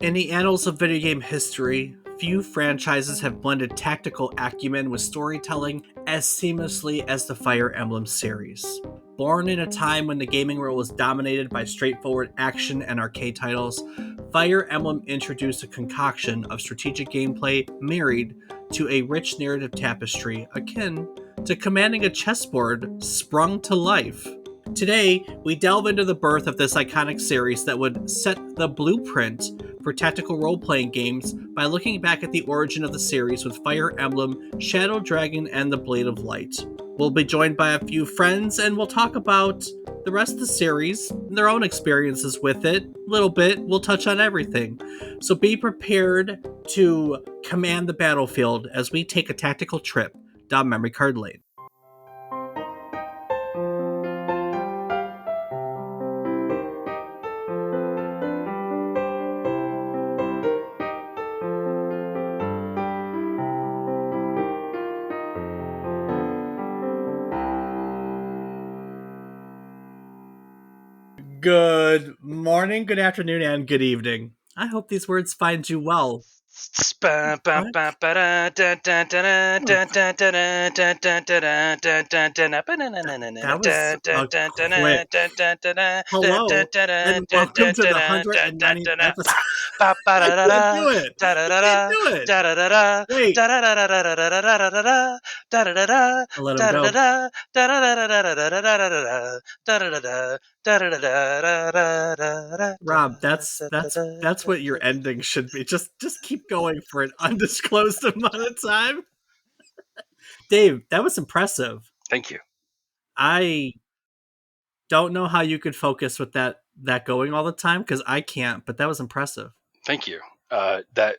In the annals of video game history, few franchises have blended tactical acumen with storytelling as seamlessly as the Fire Emblem series. Born in a time when the gaming world was dominated by straightforward action and arcade titles, Fire Emblem introduced a concoction of strategic gameplay married to a rich narrative tapestry akin to commanding a chessboard sprung to life. Today, we delve into the birth of this iconic series that would set the blueprint for tactical role-playing games by looking back at the origin of the series with Fire Emblem, Shadow Dragon, and the Blade of Light. We'll be joined by a few friends, and we'll talk about the rest of the series, and their own experiences with it. A little bit, we'll touch on everything. So be prepared to command the battlefield as we take a tactical trip down memory card lane. Good morning, good afternoon, and good evening. I hope these words find you well. That was a quick hello, and welcome to the 190th episode. I can't do it. Wait. I'll let him go. Rob, that's what your ending should be. Just keep going for an undisclosed amount of time. Dave, that was impressive. Thank you. I don't know how you could focus with that going all the time, because I can't, but that was impressive. Thank you. That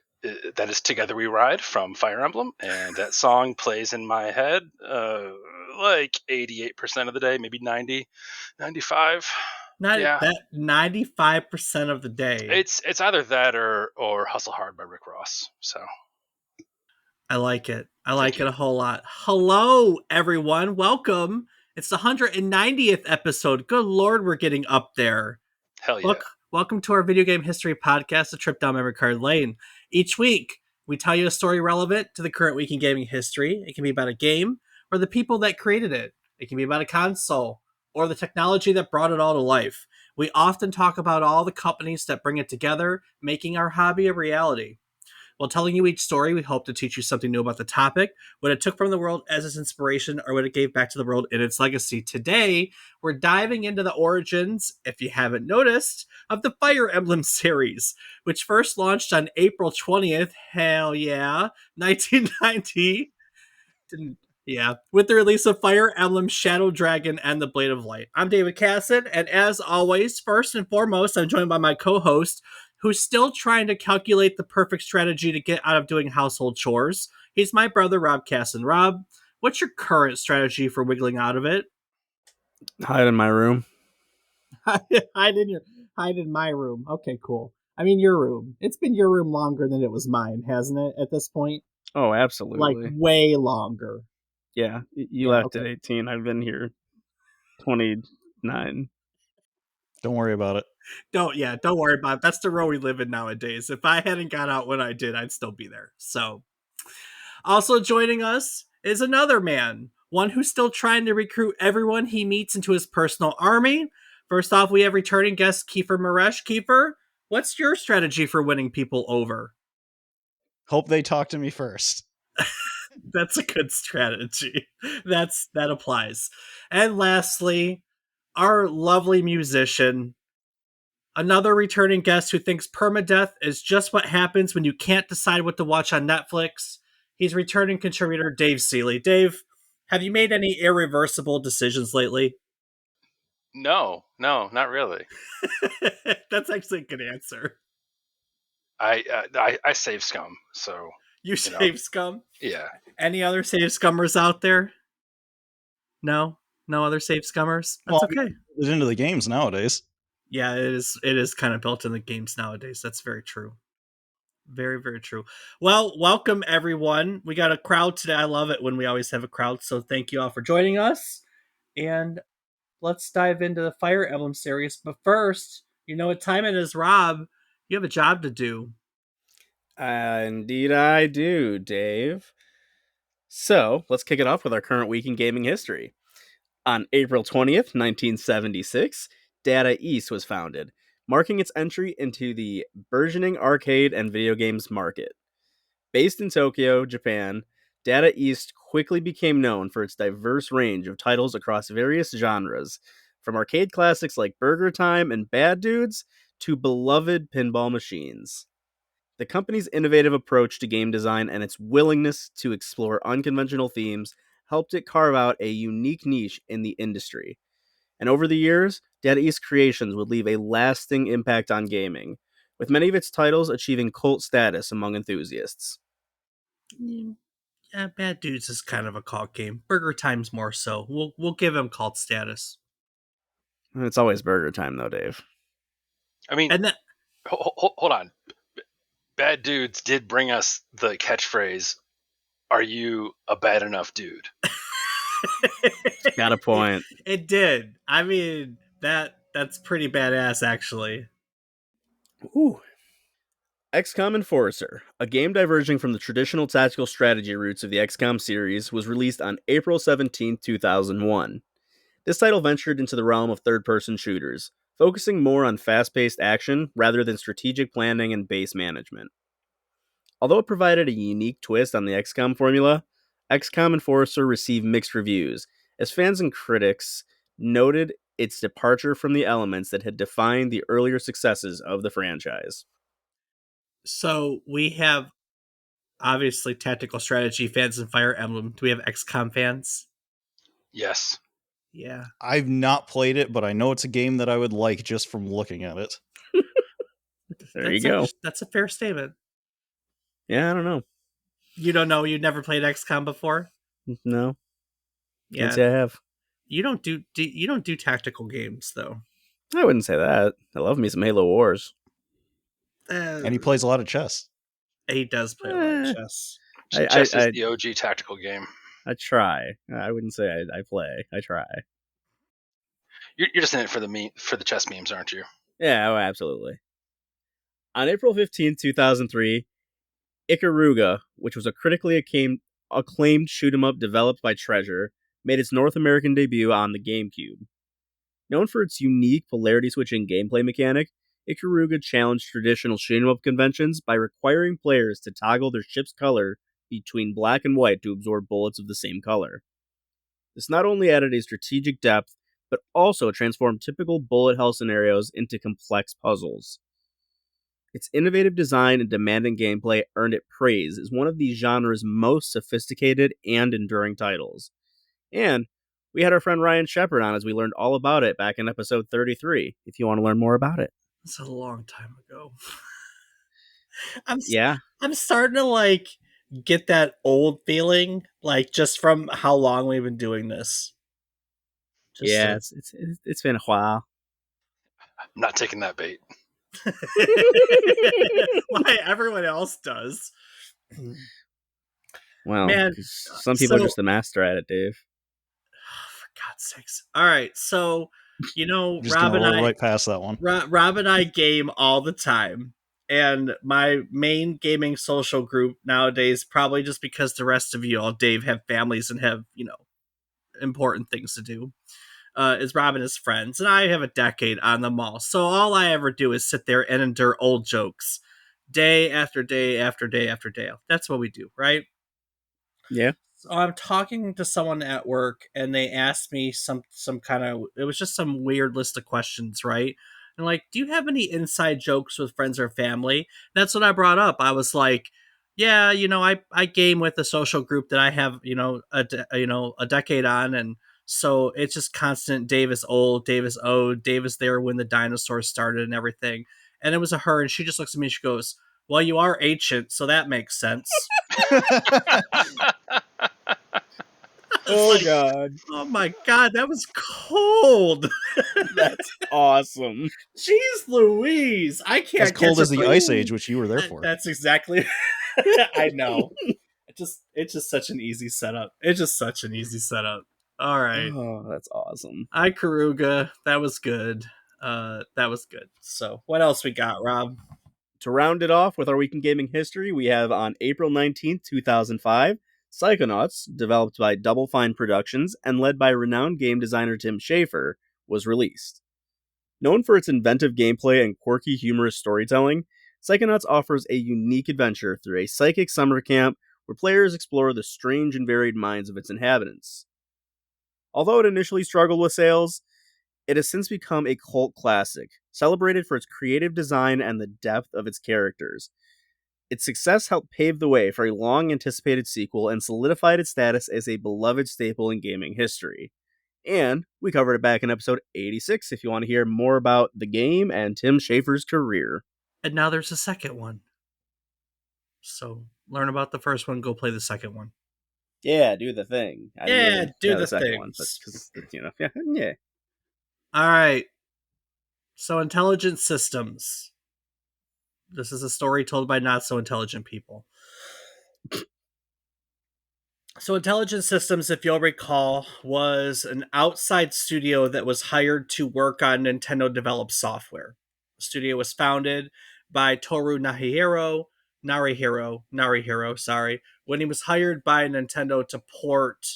is Together We Ride from Fire Emblem, and that song plays in my head like 88% of the day, maybe 90, 95. That 95% of the day. It's either that or Hustle Hard by Rick Ross. So I like it. I like it a whole lot. Hello, everyone. Welcome. It's the 190th episode. Good Lord, we're getting up there. Hell yeah. Welcome to our video game history podcast, A Trip Down Memory Card Lane. Each week, we tell you a story relevant to the current week in gaming history. It can be about a game or the people that created it. It can be about a console or the technology that brought it all to life. We often talk about all the companies that bring it together, making our hobby a reality. While telling you each story, we hope to teach you something new about the topic, what it took from the world as its inspiration, or what it gave back to the world in its legacy. Today, we're diving into the origins, if you haven't noticed, of the Fire Emblem series, which first launched on April 20th, 1990. Yeah, with the release of Fire Emblem, Shadow Dragon, and the Blade of Light. I'm David Casson, and as always, first and foremost, I'm joined by my co-host, who's still trying to calculate the perfect strategy to get out of doing household chores. He's my brother, Rob Casson. Rob, what's your current strategy for wiggling out of it? Hide in my room. Hide in my room. Okay, cool. I mean, your room. It's been your room longer than it was mine, hasn't it, at this point? Oh, absolutely. Like, way longer. Yeah, you left at 18. I've been here 29. Don't worry about it. Don't worry about it. That's the road we live in nowadays. If I hadn't got out when I did, I'd still be there. So, also joining us is another man, one who's still trying to recruit everyone he meets into his personal army. First off, we have returning guest Kiefer Maresh. Kiefer, what's your strategy for winning people over? Hope they talk to me first. That's a good strategy. That applies. And lastly, our lovely musician, another returning guest who thinks permadeath is just what happens when you can't decide what to watch on Netflix. He's returning contributor Dave Seeley. Dave, have you made any irreversible decisions lately? No, not really. That's actually a good answer. I save scum, so you save scum? Yeah. Any other save scummers out there? No other save scummers. That's okay. It's into the games nowadays. Yeah, it is kind of built in the games nowadays. That's very true. Very, very true. Well, welcome everyone. We got a crowd today. I love it when we always have a crowd. So thank you all for joining us. And let's dive into the Fire Emblem series. But first, you know what time it is, Rob. You have a job to do. Indeed I do, Dave. So, let's kick it off with our current week in gaming history. On April 20th, 1976, Data East was founded, marking its entry into the burgeoning arcade and video games market. Based in Tokyo, Japan, Data East quickly became known for its diverse range of titles across various genres, from arcade classics like Burger Time and Bad Dudes to beloved pinball machines. The company's innovative approach to game design and its willingness to explore unconventional themes helped it carve out a unique niche in the industry. And over the years, Data East Creations would leave a lasting impact on gaming, with many of its titles achieving cult status among enthusiasts. Yeah, Bad Dudes is kind of a cult game. Burger Time's more so. We'll give him cult status. It's always Burger Time, though, Dave. I mean, And that hold on. Bad Dudes did bring us the catchphrase, "Are you a bad enough dude?" Got a point. It did. I mean, that's pretty badass, actually. Ooh. XCOM Enforcer, a game diverging from the traditional tactical strategy roots of the XCOM series, was released on April 17, 2001. This title ventured into the realm of third-person shooters, focusing more on fast-paced action rather than strategic planning and base management. Although it provided a unique twist on the XCOM formula, XCOM Enforcer received mixed reviews, as fans and critics noted its departure from the elements that had defined the earlier successes of the franchise. So we have obviously tactical strategy fans in Fire Emblem. Do we have XCOM fans? Yes. Yeah. I've not played it, but I know it's a game that I would like just from looking at it. There you go. That's a fair statement. Yeah, I don't know. You don't know? You never played XCOM before? No, Yeah. can't say I have. You don't do tactical games though. I wouldn't say that. I love me some Halo Wars. And he plays a lot of chess. He does play a lot of chess. Chess is the OG tactical game. I try. I wouldn't say I play. I try. You're just in it for the chess memes, aren't you? Yeah, absolutely. On April 15, 2003, Ikaruga, which was a critically acclaimed shoot-'em-up developed by Treasure, made its North American debut on the GameCube. Known for its unique polarity-switching gameplay mechanic, Ikaruga challenged traditional shoot-'em-up conventions by requiring players to toggle their ship's color between black and white to absorb bullets of the same color. This not only added a strategic depth, but also transformed typical bullet hell scenarios into complex puzzles. Its innovative design and demanding gameplay earned it praise as one of the genre's most sophisticated and enduring titles. And we had our friend Ryan Shepard on as we learned all about it back in episode 33, if you want to learn more about it. It's a long time ago. I'm starting to get that old feeling, just from how long we've been doing this. It's been a while. I'm not taking that bait. Why everyone else does. Well, man, some people are just the master at it, Dave. For God's sakes! All right, so Just Rob and I right past that one. Rob and I game all the time, and my main gaming social group nowadays, probably just because the rest of you all, Dave, have families and have important things to do, is Rob and his friends, and I have a decade on them all. So all I ever do is sit there and endure old jokes, day after day after day after day. That's what we do, right? Yeah. So I'm talking to someone at work, and they asked me some kind of, it was just some weird list of questions, right? And do you have any inside jokes with friends or family? That's what I brought up. I was like, yeah, I game with a social group that I have, a decade on, and so it's just constant. Dave is old, Dave is old, Dave is there when the dinosaurs started and everything. And it was a her, and she just looks at me and she goes, well, you are ancient, so that makes sense. Oh, God. Oh, my God. That was cold. That's awesome. Jeez Louise. I can't as cold as the Ice Age, which you were there for. That's exactly. I know. It's just such an easy setup. All right. Oh, that's awesome. Ikaruga. That was good. So what else we got, Rob? To round it off with our week in gaming history, we have on April 19th, 2005, Psychonauts, developed by Double Fine Productions and led by renowned game designer Tim Schafer, was released. Known for its inventive gameplay and quirky, humorous storytelling, Psychonauts offers a unique adventure through a psychic summer camp where players explore the strange and varied minds of its inhabitants. Although it initially struggled with sales, it has since become a cult classic, celebrated for its creative design and the depth of its characters. Its success helped pave the way for a long-anticipated sequel and solidified its status as a beloved staple in gaming history. And we covered it back in episode 86 if you want to hear more about the game and Tim Schafer's career. And now there's a second one. So learn about the first one, go play the second one. Yeah, do the thing. Do the second things. one, but 'cause, yeah. All right. So intelligent systems. This is a story told by not so intelligent people. So Intelligent Systems, if you'll recall, was an outside studio that was hired to work on Nintendo-developed software. The studio was founded by Toru Narihiro, when he was hired by Nintendo to port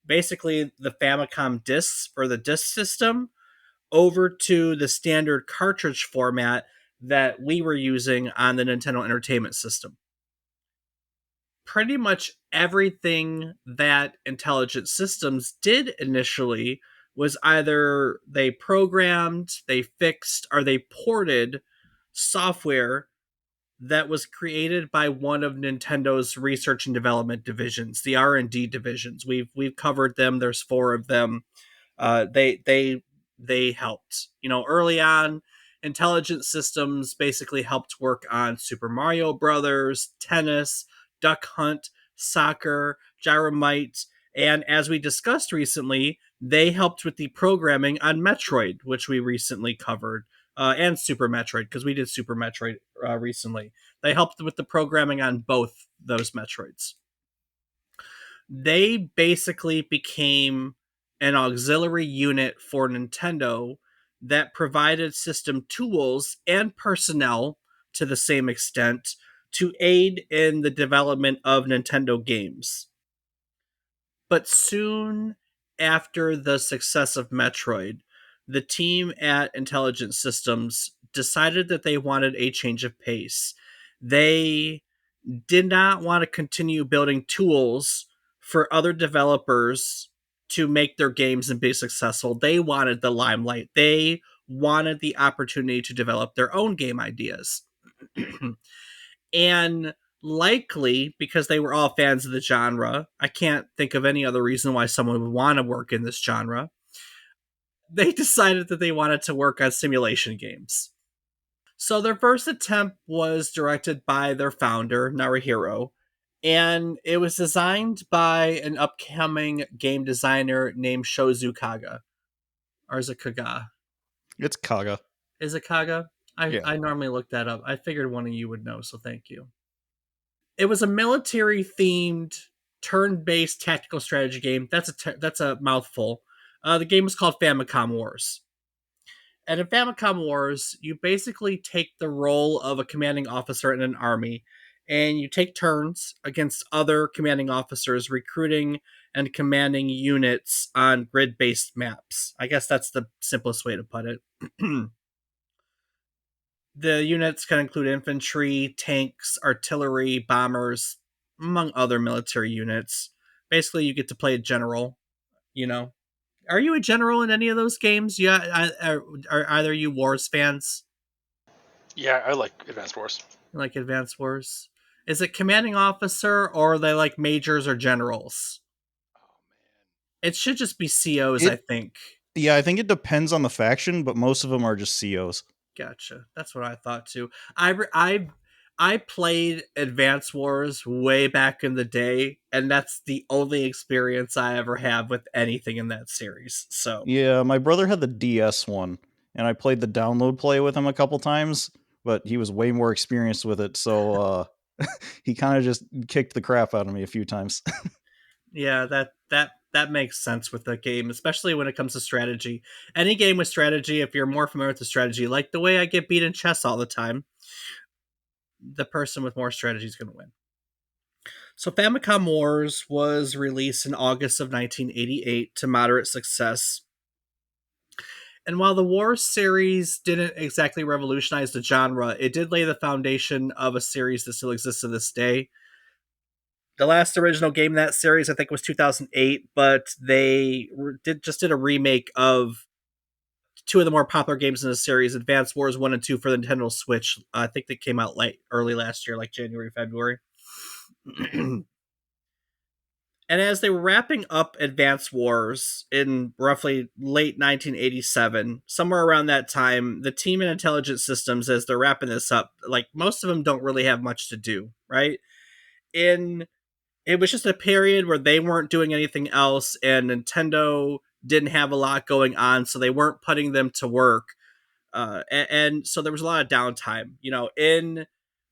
basically the Famicom discs for the disc system over to the standard cartridge format that we were using on the Nintendo Entertainment System. Pretty much everything that Intelligent Systems did initially was either they programmed, they fixed, or they ported software that was created by one of Nintendo's research and development divisions, the R&D divisions. We've covered them. There's 4 of them. They helped. Early on, Intelligent Systems basically helped work on Super Mario Brothers, Tennis, Duck Hunt, Soccer, Gyromite, and as we discussed recently, they helped with the programming on Metroid, which we recently covered, and Super Metroid, because we did Super Metroid recently. They helped with the programming on both those Metroids. They basically became an auxiliary unit for Nintendo that provided system tools and personnel to the same extent to aid in the development of Nintendo games. But soon after the success of Metroid, the team at Intelligent Systems decided that they wanted a change of pace. They did not want to continue building tools for other developers to make their games and be successful. They wanted the limelight. They wanted the opportunity to develop their own game ideas. And likely because they were all fans of the genre, I can't think of any other reason why someone would want to work in this genre, they decided that they wanted to work on simulation games. So their first attempt was directed by their founder, Narihiro, and it was designed by an upcoming game designer named Shouzou Kaga. Or is it Kaga? It's Kaga. Is it Kaga? Yeah. I normally look that up. I figured one of you would know, so thank you. It was a military-themed, turn-based tactical strategy game. That's a mouthful. The game was called Famicom Wars. And in Famicom Wars, you basically take the role of a commanding officer in an army, and you take turns against other commanding officers, recruiting and commanding units on grid-based maps. I guess that's the simplest way to put it. The units can include infantry, tanks, artillery, bombers, among other military units. Basically, you get to play a general, Are you a general in any of those games? Yeah, are either you Wars fans? Yeah, I like Advanced Wars. You like Advanced Wars? Is it commanding officer, or are they like majors or generals? Oh, man. It should just be COs, I think. Yeah, I think it depends on the faction, but most of them are just COs. Gotcha. That's what I thought too. I played Advance Wars way back in the day, and that's the only experience I ever have with anything in that series. So Yeah, my brother had the DS one, and I played the download play with him a couple times, but he was way more experienced with it, so he kind of just kicked the crap out of me a few times. yeah, that makes sense with the game, especially when it comes to strategy. Any game with strategy, if you're more familiar with the strategy, like the way I get beat in chess all the time, the person with more strategy is going to win. So Famicom Wars was released in August of 1988 to moderate success. And while the Wars series didn't exactly revolutionize the genre, it did lay the foundation of a series that still exists to this day. The last original game in that series, I think, was 2008, but they did a remake of two of the more popular games in the series, Advance Wars 1 and 2 for the Nintendo Switch. I think they came out early last year, like January, February. And as they were wrapping up Advance Wars in roughly late 1987, somewhere around that time, the team in Intelligent Systems, as they're wrapping this up, like most of them don't really have much to do, right? It was just a period where they weren't doing anything else, and Nintendo didn't have a lot going on, so they weren't putting them to work. And so there was a lot of downtime. In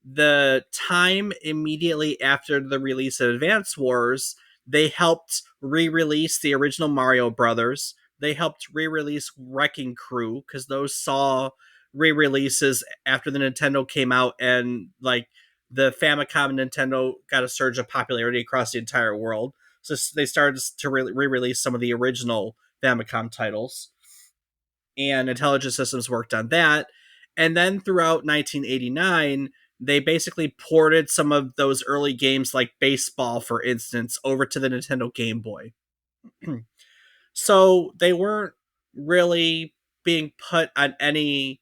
the time immediately after the release of Advance Wars, they helped re-release the original Mario Brothers. They helped re-release Wrecking Crew because those saw re-releases after the Nintendo came out, and like the Famicom and Nintendo got a surge of popularity across the entire world. So they started to re-release some of the original Famicom titles, and Intelligent Systems worked on that. And then throughout 1989, they basically ported some of those early games like baseball, for instance, over to the Nintendo Game Boy. So they weren't really being put on any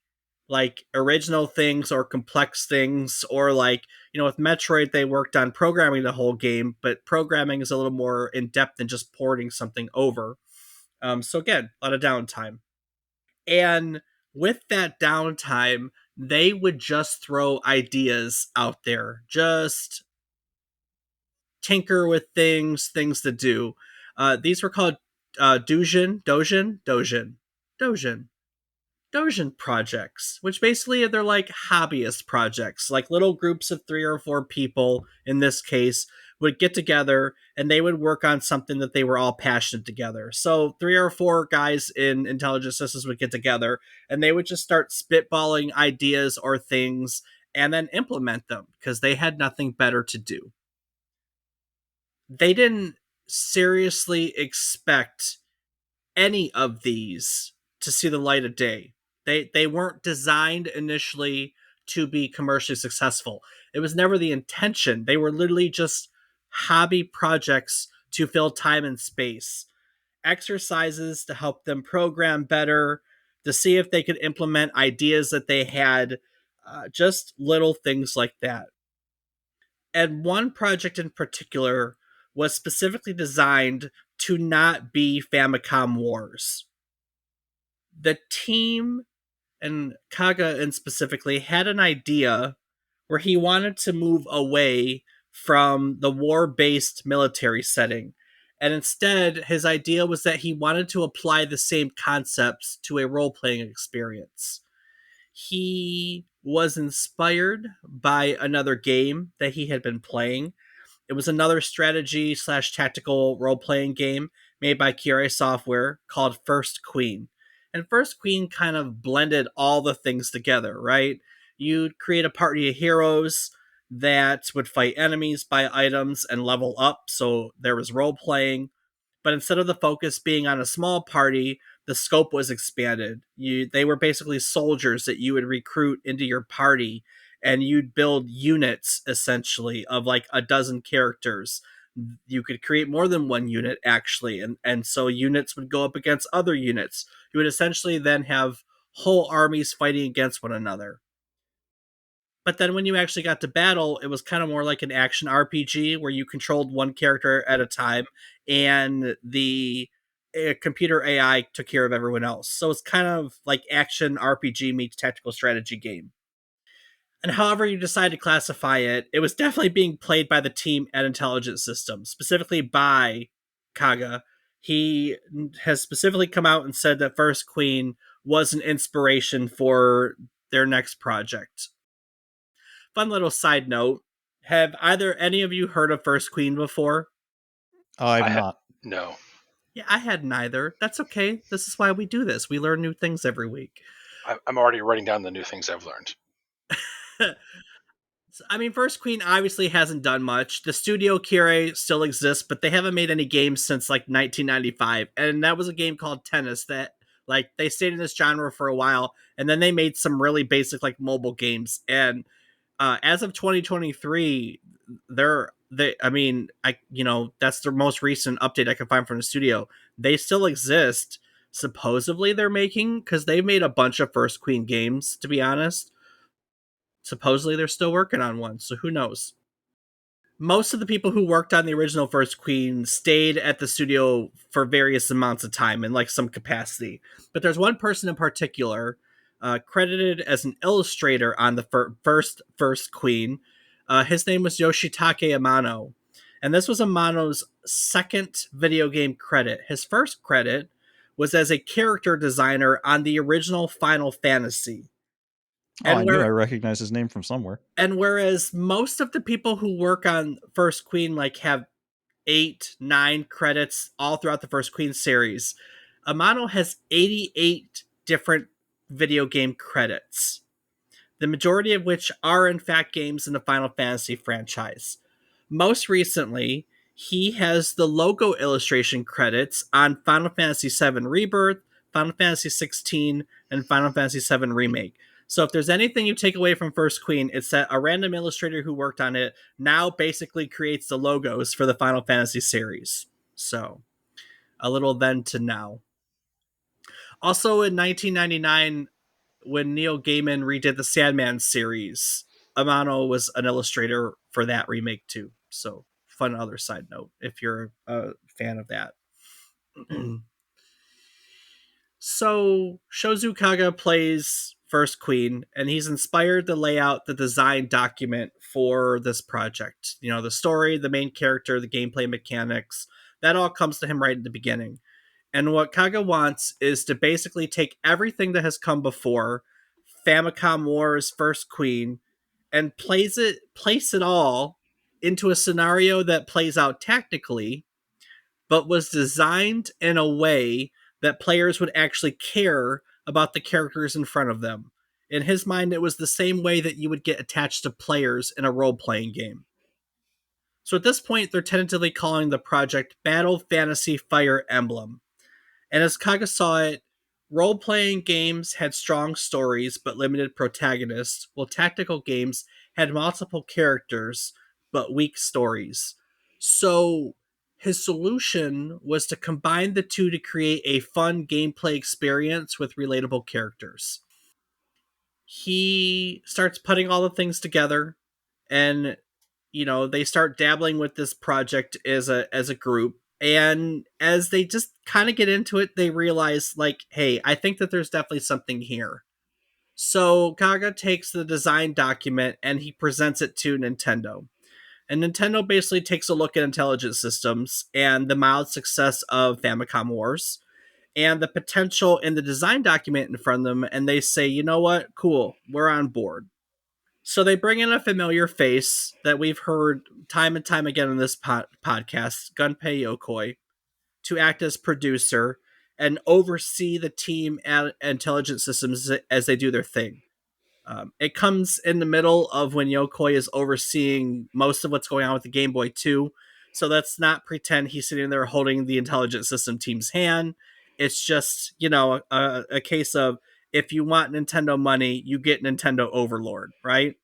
like original things or complex things, or like, with Metroid, they worked on programming the whole game, but programming is a little more in depth than just porting something over. So again, a lot of downtime. And with that downtime, they would just throw ideas out there, just tinker with things to do. These were called Dojin projects, which basically they're like hobbyist projects, like little groups of 3 or 4 people in this case would get together and they would work on something that they were all passionate together. So 3 or 4 guys in Intelligent Systems would get together and they would just start spitballing ideas or things and then implement them because they had nothing better to do. They didn't seriously expect any of these to see the light of day. They weren't designed initially to be commercially successful. It was never the intention. They were literally just hobby projects to fill time and space, exercises to help them program better, to see if they could implement ideas that they had, just little things like that. And one project in particular was specifically designed to not be Famicom Wars. The team, and Kaga and specifically, had an idea where he wanted to move away from the war-based military setting. And instead, his idea was that he wanted to apply the same concepts to a role-playing experience. He was inspired by another game that he had been playing. It was another strategy/tactical role-playing game made by Kirai Software called First Queen. And First Queen kind of blended all the things together, right? You'd create a party of heroes that would fight enemies, buy items, and level up. So there was role-playing. But instead of the focus being on a small party, the scope was expanded. They were basically soldiers that you would recruit into your party, and you'd build units essentially of like a dozen characters. You could create more than one unit actually, and so units would go up against other units. You would essentially then have whole armies fighting against one another. But then when you actually got to battle, it was kind of more like an action RPG where you controlled one character at a time, and the computer AI took care of everyone else. So it's kind of like action RPG meets tactical strategy game. And however you decide to classify it, it was definitely being played by the team at Intelligent Systems, specifically by Kaga. He has specifically come out and said that First Queen was an inspiration for their next project. Fun little side note. Have either any of you heard of First Queen before? I've not. No. Yeah, I had neither. That's okay. This is why we do this. We learn new things every week. I'm already writing down the new things I've learned. I mean, First Queen obviously hasn't done much. The Studio Kire still exists, but they haven't made any games since like 1995. And that was a game called Tennis that like they stayed in this genre for a while, and then they made some really basic like mobile games. And as of 2023, I mean, that's the most recent update I can find from the studio. They still exist. Supposedly they're making, because they made a bunch of First Queen games, to be honest. Supposedly they're still working on one, so who knows? Most of the people who worked on the original First Queen stayed at the studio for various amounts of time in like some capacity. But there's one person in particular credited as an illustrator on the First Queen. His name was Yoshitake Amano. And this was Amano's second video game credit. His first credit was as a character designer on the original Final Fantasy. Oh, I knew I recognized his name from somewhere. And whereas most of the people who work on First Queen like have 8, 9 credits all throughout the First Queen series, Amano has 88 different video game credits, the majority of which are in fact games in the Final Fantasy franchise. Most recently, he has the logo illustration credits on Final Fantasy VII Rebirth, Final Fantasy XVI, and Final Fantasy VII Remake. So if there's anything you take away from First Queen, it's that a random illustrator who worked on it now basically creates the logos for the Final Fantasy series. So a little then to now. Also in 1999, when Neil Gaiman redid the Sandman series, Amano was an illustrator for that remake too. So fun other side note if you're a fan of that. So Shouzou Kaga plays First Queen, and he's inspired to lay out the design document for this project. You know, the story, the main character, the gameplay mechanics, that all comes to him right at the beginning. And what Kaga wants is to basically take everything that has come before, Famicom Wars, First Queen, and place it all into a scenario that plays out tactically, but was designed in a way that players would actually care about the characters in front of them. In his mind, it was the same way that you would get attached to players in a role-playing game. So at this point, they're tentatively calling the project Battle Fantasy Fire Emblem. And as Kaga saw it, role-playing games had strong stories but limited protagonists, while tactical games had multiple characters but weak stories. So his solution was to combine the two to create a fun gameplay experience with relatable characters. He starts putting all the things together, and they start dabbling with this project as a group. And as they just kind of get into it, they realize, like, hey, I think that there's definitely something here. So Kaga takes the design document and he presents it to Nintendo. And Nintendo basically takes a look at intelligent systems and the mild success of Famicom Wars and the potential in the design document in front of them. And they say, you know what? Cool. We're on board. So they bring in a familiar face that we've heard time and time again on this podcast, Gunpei Yokoi, to act as producer and oversee the team at Intelligent Systems as they do their thing. It comes in the middle of when Yokoi is overseeing most of what's going on with the Game Boy 2. So let's not pretend he's sitting there holding the Intelligent System team's hand. It's just, a case of if you want Nintendo money, you get Nintendo Overlord, right?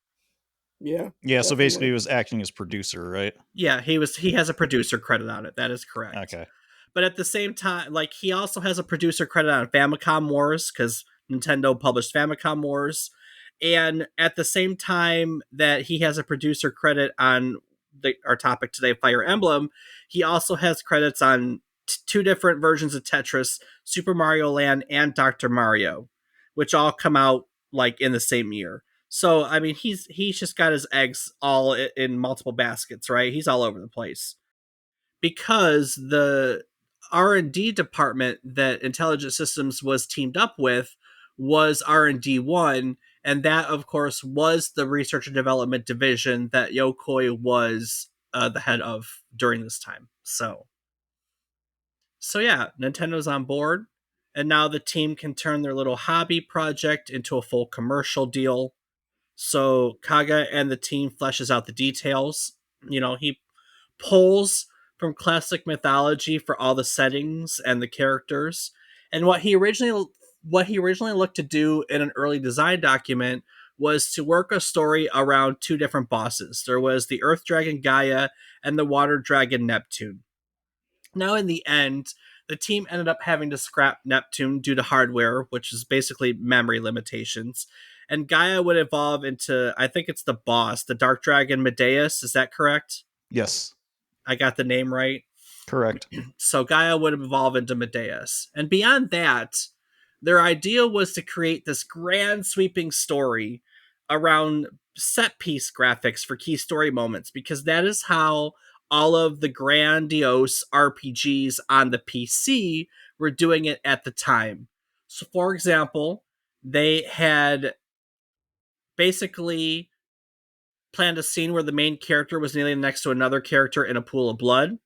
Yeah. Yeah, so basically he was acting as producer, right? Yeah, he has a producer credit on it. That is correct. Okay. But at the same time, like, he also has a producer credit on Famicom Wars because Nintendo published Famicom Wars. And at the same time that he has a producer credit on our topic today, Fire Emblem, he also has credits on two different versions of Tetris, Super Mario Land and Dr. Mario, which all come out like in the same year. So I mean, he's just got his eggs all in multiple baskets, right? He's all over the place because the R&D department that Intelligent Systems was teamed up with was R&D1, and that, of course, was the research and development division that Yokoi was the head of during this time. So yeah, Nintendo's on board, and now the team can turn their little hobby project into a full commercial deal. So Kaga and the team fleshes out the details. He pulls from classic mythology for all the settings and the characters. And what he originally looked to do in an early design document was to work a story around two different bosses. There was the Earth Dragon Gaia and the Water Dragon Neptune. Now, in the end, the team ended up having to scrap Neptune due to hardware, which is basically memory limitations. And Gaia would evolve into, I think it's the boss, the Dark Dragon Medeus. Is that correct? Yes, I got the name right. correct. So Gaia would evolve into Medeus. And beyond that, their idea was to create this grand sweeping story around set piece graphics for key story moments, because that is how all of the grandiose RPGs on the PC were doing it at the time. So, for example, they had basically planned a scene where the main character was kneeling next to another character in a pool of blood.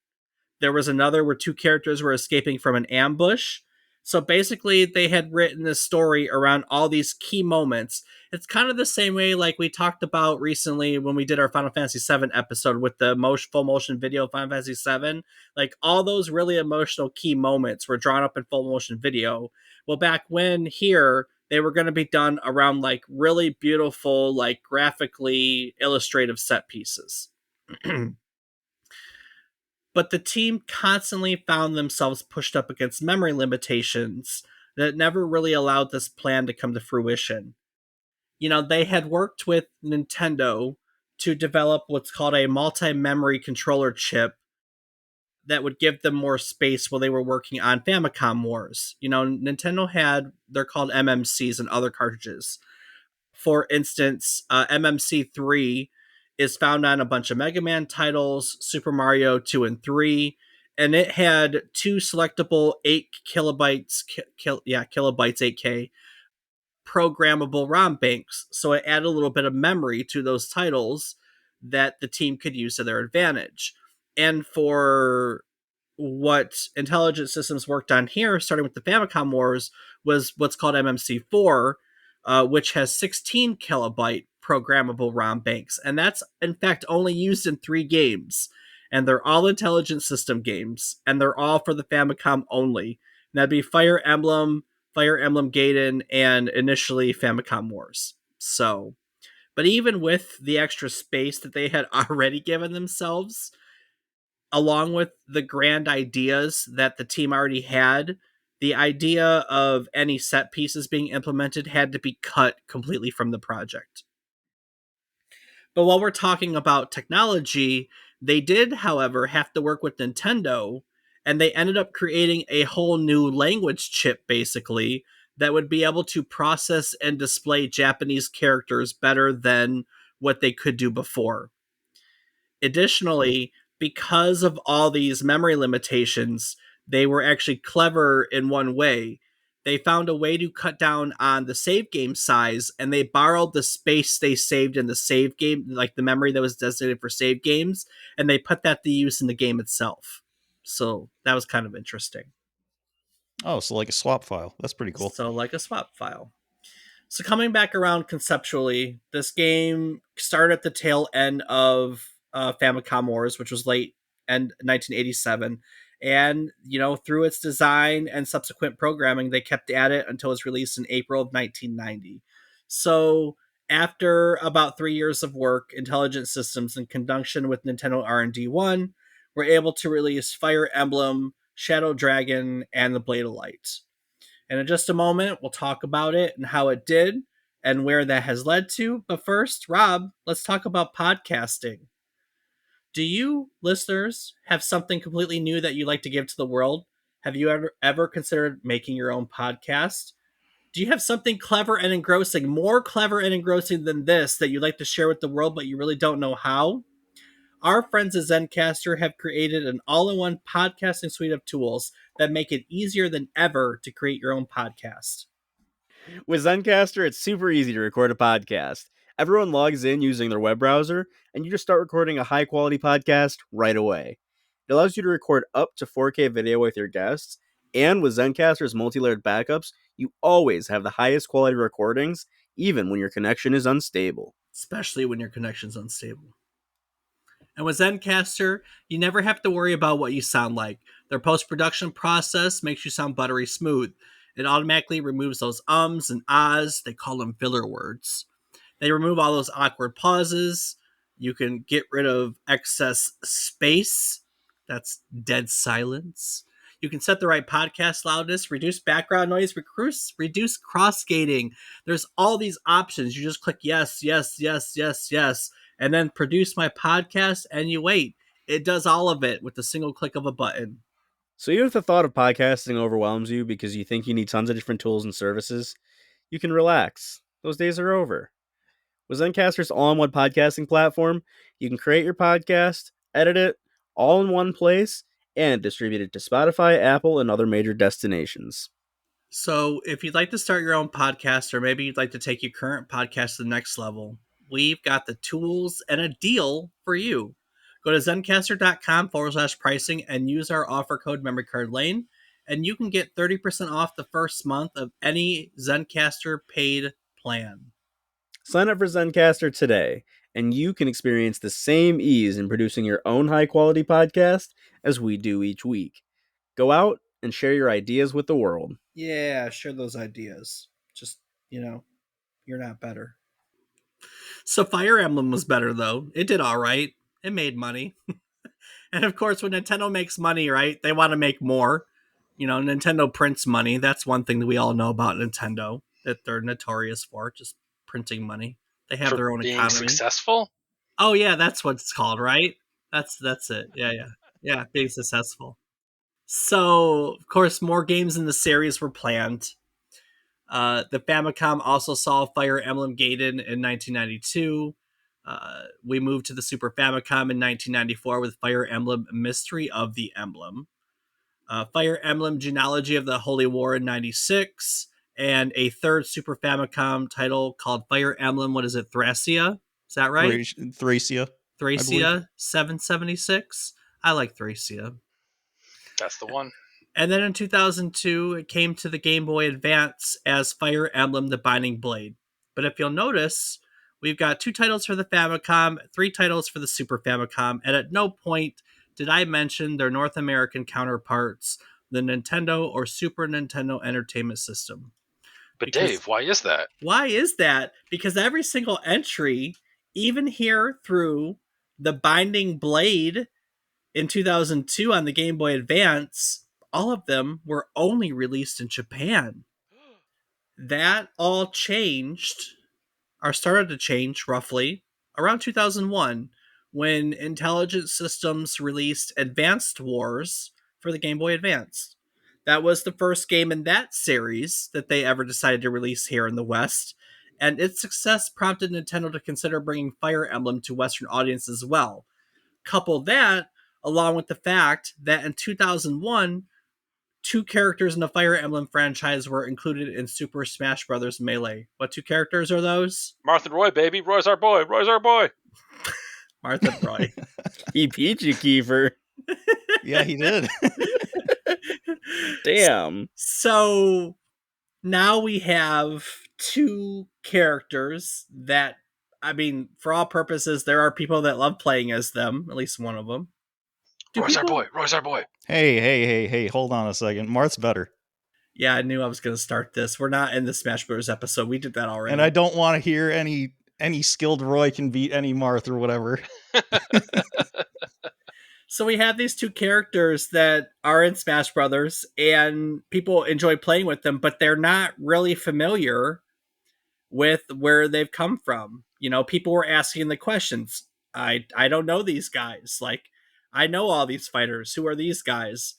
There was another where two characters were escaping from an ambush. So basically, they had written this story around all these key moments. It's kind of the same way like we talked about recently when we did our Final Fantasy VII episode with the full motion video of Final Fantasy VII. Like all those really emotional key moments were drawn up in full motion video. Well, back when here, they were going to be done around like really beautiful, like graphically illustrative set pieces. But the team constantly found themselves pushed up against memory limitations that never really allowed this plan to come to fruition. They had worked with Nintendo to develop what's called a multi-memory controller chip that would give them more space while they were working on Famicom Wars. Nintendo they're called MMCs and other cartridges. For instance, MMC3 is found on a bunch of Mega Man titles, Super Mario 2 and 3, and it had two selectable 8 kilobytes, kilobytes 8K programmable ROM banks. So it added a little bit of memory to those titles that the team could use to their advantage. And for what Intelligent Systems worked on here, starting with the Famicom Wars, was what's called MMC4, which has 16 kilobyte programmable ROM banks. And that's, in fact, only used in 3 games. And they're all Intelligent System games. And they're all for the Famicom only. And that'd be Fire Emblem Gaiden, and initially Famicom Wars. So, but even with the extra space that they had already given themselves, along with the grand ideas that the team already had, the idea of any set pieces being implemented had to be cut completely from the project. But while we're talking about technology, they did, however, have to work with Nintendo, and they ended up creating a whole new language chip, basically, that would be able to process and display Japanese characters better than what they could do before. Additionally, because of all these memory limitations, they were actually clever in one way. They found a way to cut down on the save game size, and they borrowed the space they saved in the save game, like the memory that was designated for save games, and they put that to use in the game itself. So that was kind of interesting. Oh, so like a swap file. That's pretty cool. So like a swap file. So coming back around conceptually, this game started at the tail end of Famicom Wars, which was late and 1987. And, through its design and subsequent programming, they kept at it until its release in April of 1990. So after about 3 years of work, Intelligent Systems, in conjunction with Nintendo R&D1, were able to release Fire Emblem, Shadow Dragon, and the Blade of Light. And in just a moment, we'll talk about it and how it did and where that has led to. But first, Rob, let's talk about podcasting. Do you, listeners, have something completely new that you'd like to give to the world? Have you ever considered making your own podcast? Do you have something clever and engrossing, more clever and engrossing than this, that you'd like to share with the world, but you really don't know how? Our friends at Zencastr have created an all-in-one podcasting suite of tools that make it easier than ever to create your own podcast. With Zencastr, it's super easy to record a podcast. Everyone logs in using their web browser, and you just start recording a high-quality podcast right away. It allows you to record up to 4K video with your guests, and with Zencastr's multi-layered backups, you always have the highest quality recordings, even when your connection is unstable. especially when your connection's unstable. And with Zencaster, you never have to worry about what you sound like. Their post-production process makes you sound buttery smooth. It automatically removes those ums and ahs. They call them filler words. They remove all those awkward pauses. You can get rid of excess space. That's dead silence. You can set the right podcast loudness, reduce background noise, reduce cross-gating. There's all these options. You just click yes, yes, yes, yes, yes, and then produce my podcast, and you wait. It does all of it with the single click of a button. So even if the thought of podcasting overwhelms you because you think you need tons of different tools and services, you can relax. Those days are over. With Zencaster's all-in-one podcasting platform, you can create your podcast, edit it, all in one place, and distribute it to Spotify, Apple, and other major destinations. So if you'd like to start your own podcast, or maybe you'd like to take your current podcast to the next level, we've got the tools and a deal for you. Go to zencaster.com/pricing and use our offer code memory card lane, and you can get 30% off the first month of any Zencaster paid plan. Sign up for Zencaster today, and you can experience the same ease in producing your own high-quality podcast as we do each week. Go out and share your ideas with the world. Yeah, share those ideas. Just, you're not better. So Fire Emblem was better, though. It did all right. It made money. And of course, when Nintendo makes money, right, they want to make more. Nintendo prints money. That's one thing that we all know about Nintendo, that they're notorious for, just printing money. They have For their own being economy. successful? Oh, yeah, that's what it's called, right? That's it. Yeah, being successful. So, of course, more games in the series were planned. The Famicom also saw Fire Emblem Gaiden in 1992. We moved to the Super Famicom in 1994 with Fire Emblem Mystery of the Emblem. Fire Emblem Genealogy of the Holy War in 96. And a third Super Famicom title called Fire Emblem, what is it, Thracia? Is that right? Thracia. Thracia 776. I like Thracia. That's the one. And then in 2002, it came to the Game Boy Advance as Fire Emblem The Binding Blade. But if you'll notice, we've got 2 titles for the Famicom, 3 titles for the Super Famicom, and at no point did I mention their North American counterparts, the Nintendo or Super Nintendo Entertainment System. But Dave, why is that? Why is that? Because every single entry, even here through The Binding Blade in 2002 on the Game Boy Advance, all of them were only released in Japan. That all changed, or started to change roughly, around 2001, when Intelligent Systems released Advanced Wars for the Game Boy Advance. That was the first game in that series that they ever decided to release here in the West, and its success prompted Nintendo to consider bringing Fire Emblem to Western audiences as well. Couple that along with the fact that in 2001, 2 characters in the Fire Emblem franchise were included in Super Smash Bros. Melee. What 2 characters are those? Martha and Roy, baby. Roy's our boy. Roy's our boy. Martha and Roy. He beat you, Kiefer. Yeah, he did. Damn. So now we have 2 characters that, for all purposes, there are people that love playing as them, at least one of them. Roy's our boy. Roy's our boy. Hey, hold on a second. Marth's better. Yeah, I knew I was going to start this. We're not in the Smash Bros. Episode. We did that already. And I don't want to hear any skilled Roy can beat any Marth or whatever. So we have these 2 characters that are in Smash Brothers, and people enjoy playing with them, but they're not really familiar with where they've come from. People were asking the questions. I don't know these guys. Like, I know all these fighters. Who are these guys?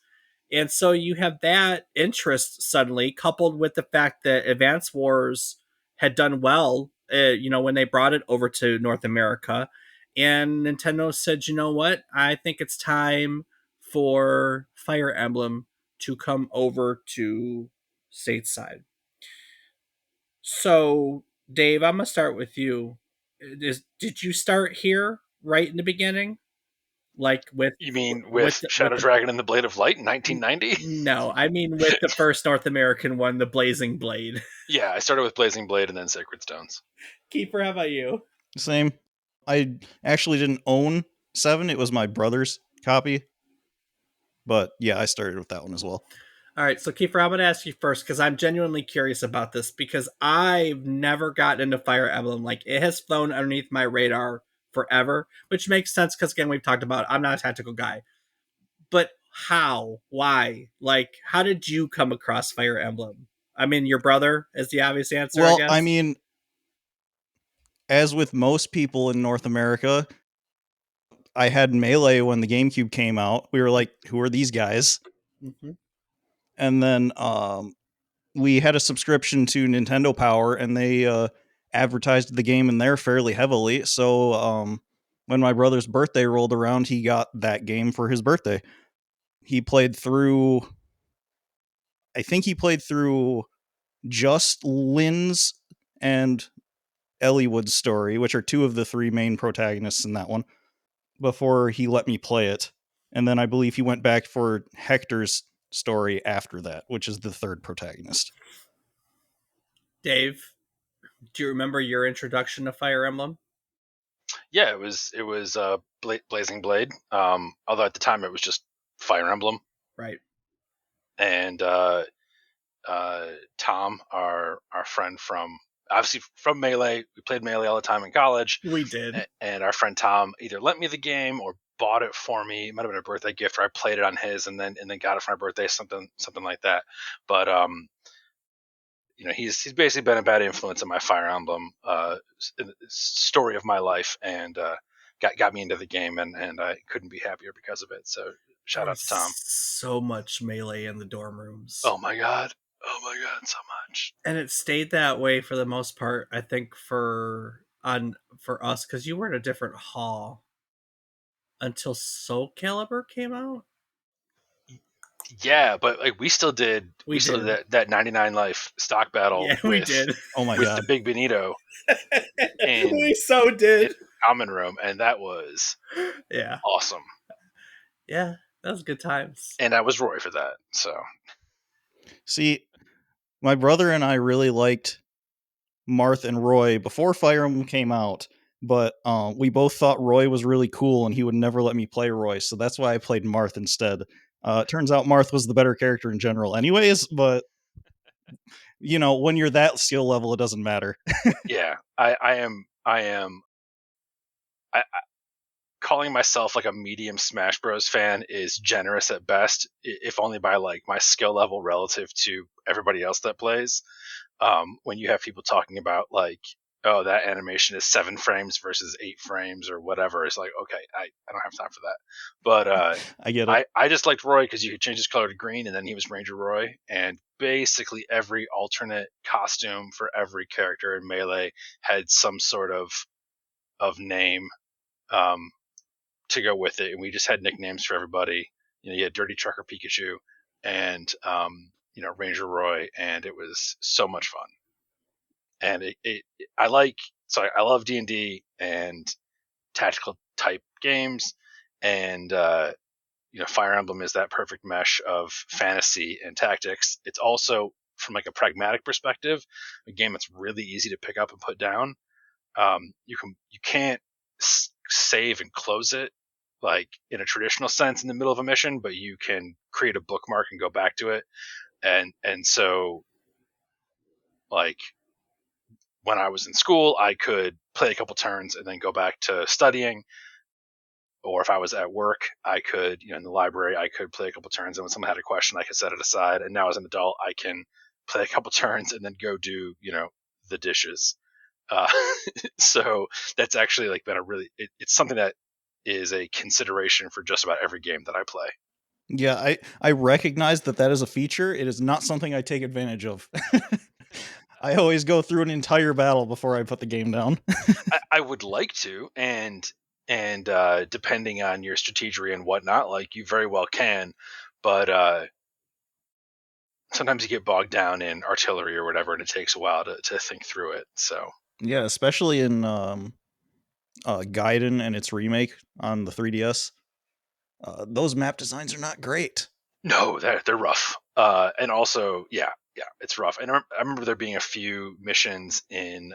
And so you have that interest suddenly, coupled with the fact that Advance Wars had done well, when they brought it over to North America. And Nintendo said, you know what? I think it's time for Fire Emblem to come over to stateside. So, Dave, I'm going to start with you. Did you start here right in the beginning? Like with... You mean with Shadow Dragon and the Blade of Light in 1990? No, I mean with the first North American one, the Blazing Blade. Yeah, I started with Blazing Blade and then Sacred Stones. Kiefer, how about you? Same. I actually didn't own 7. It was my brother's copy. But yeah, I started with that one as well. All right, so Kiefer, I'm going to ask you first because I'm genuinely curious about this because I've never gotten into Fire Emblem. Like, it has flown underneath my radar forever, which makes sense because, again, we've talked about I'm not a tactical guy. But how? Why? Like, how did you come across Fire Emblem? I mean, your brother is the obvious answer, I Well, guess. I mean, as with most people in North America, I had Melee when the GameCube came out. We were like, who are these guys? Mm-hmm. And then we had a subscription to Nintendo Power, and they advertised the game in there fairly heavily. So when my brother's birthday rolled around, he got that game for his birthday. He played through, I think he played through just Lynn's and Elliewood's story, which are 2 of the 3 main protagonists in that one, before he let me play it. And then I believe he went back for Hector's story after that, which is the 3rd protagonist. Dave, do you remember your introduction to Fire Emblem? Yeah, it was Blazing Blade. Although at the time it was just Fire Emblem. Right. And Tom, our friend from Melee, we played Melee all the time in college. We did. And our friend Tom either lent me the game or bought it for me. It might have been a birthday gift, or I played it on his and then got it for my birthday, something like that. But he's basically been a bad influence in my Fire Emblem story of my life, and got me into the game, and I couldn't be happier because of it. So shout out to Tom. So much Melee in the dorm rooms. Oh my god, so much. And it stayed that way for the most part, I think, for us, because you were in a different hall until Soul Calibur came out. Yeah, but like we still did that 99 life stock battle. Yeah, we did. Oh my with god, the Big Benito. We so did. In the common room, and that was awesome. Yeah, that was good times. And I was Roy for that. So, see, my brother and I really liked Marth and Roy before Fire Emblem came out, but we both thought Roy was really cool, and he would never let me play Roy, so that's why I played Marth instead. It turns out Marth was the better character in general anyways, but when you're that skill level, it doesn't matter. Yeah, I am calling myself like a medium Smash Bros fan is generous at best, if only by like my skill level relative to everybody else that plays. When you have people talking about like, oh, that animation is 7 frames versus 8 frames or whatever, it's like, okay, I don't have time for that. But I get it. I just liked Roy because you could change his color to green, and then he was Ranger Roy, and basically every alternate costume for every character in Melee had some sort of name to go with it, and we just had nicknames for everybody. You had Dirty Trucker Pikachu and Ranger Roy, and it was so much fun. And I love D&D and tactical type games, and Fire Emblem is that perfect mesh of fantasy and tactics. It's also, from like a pragmatic perspective, a game that's really easy to pick up and put down. You can't save and close it like in a traditional sense in the middle of a mission, but you can create a bookmark and go back to it. And so, like, when I was in school, I could play a couple turns and then go back to studying. Or if I was at work, I could, in the library, I could play a couple turns. And when someone had a question, I could set it aside. And now as an adult, I can play a couple turns and then go do, the dishes. So that's actually like been it's something that is a consideration for just about every game that I play. Yeah, I recognize that is a feature. It is not something I take advantage of. I always go through an entire battle before I put the game down. I would like to, and depending on your strategy and whatnot, like you very well can, but sometimes you get bogged down in artillery or whatever, and it takes a while to think through it. So yeah, especially in Gaiden and its remake on the 3DS. Those map designs are not great. No, they're rough. And also, yeah, it's rough. And I remember there being a few missions in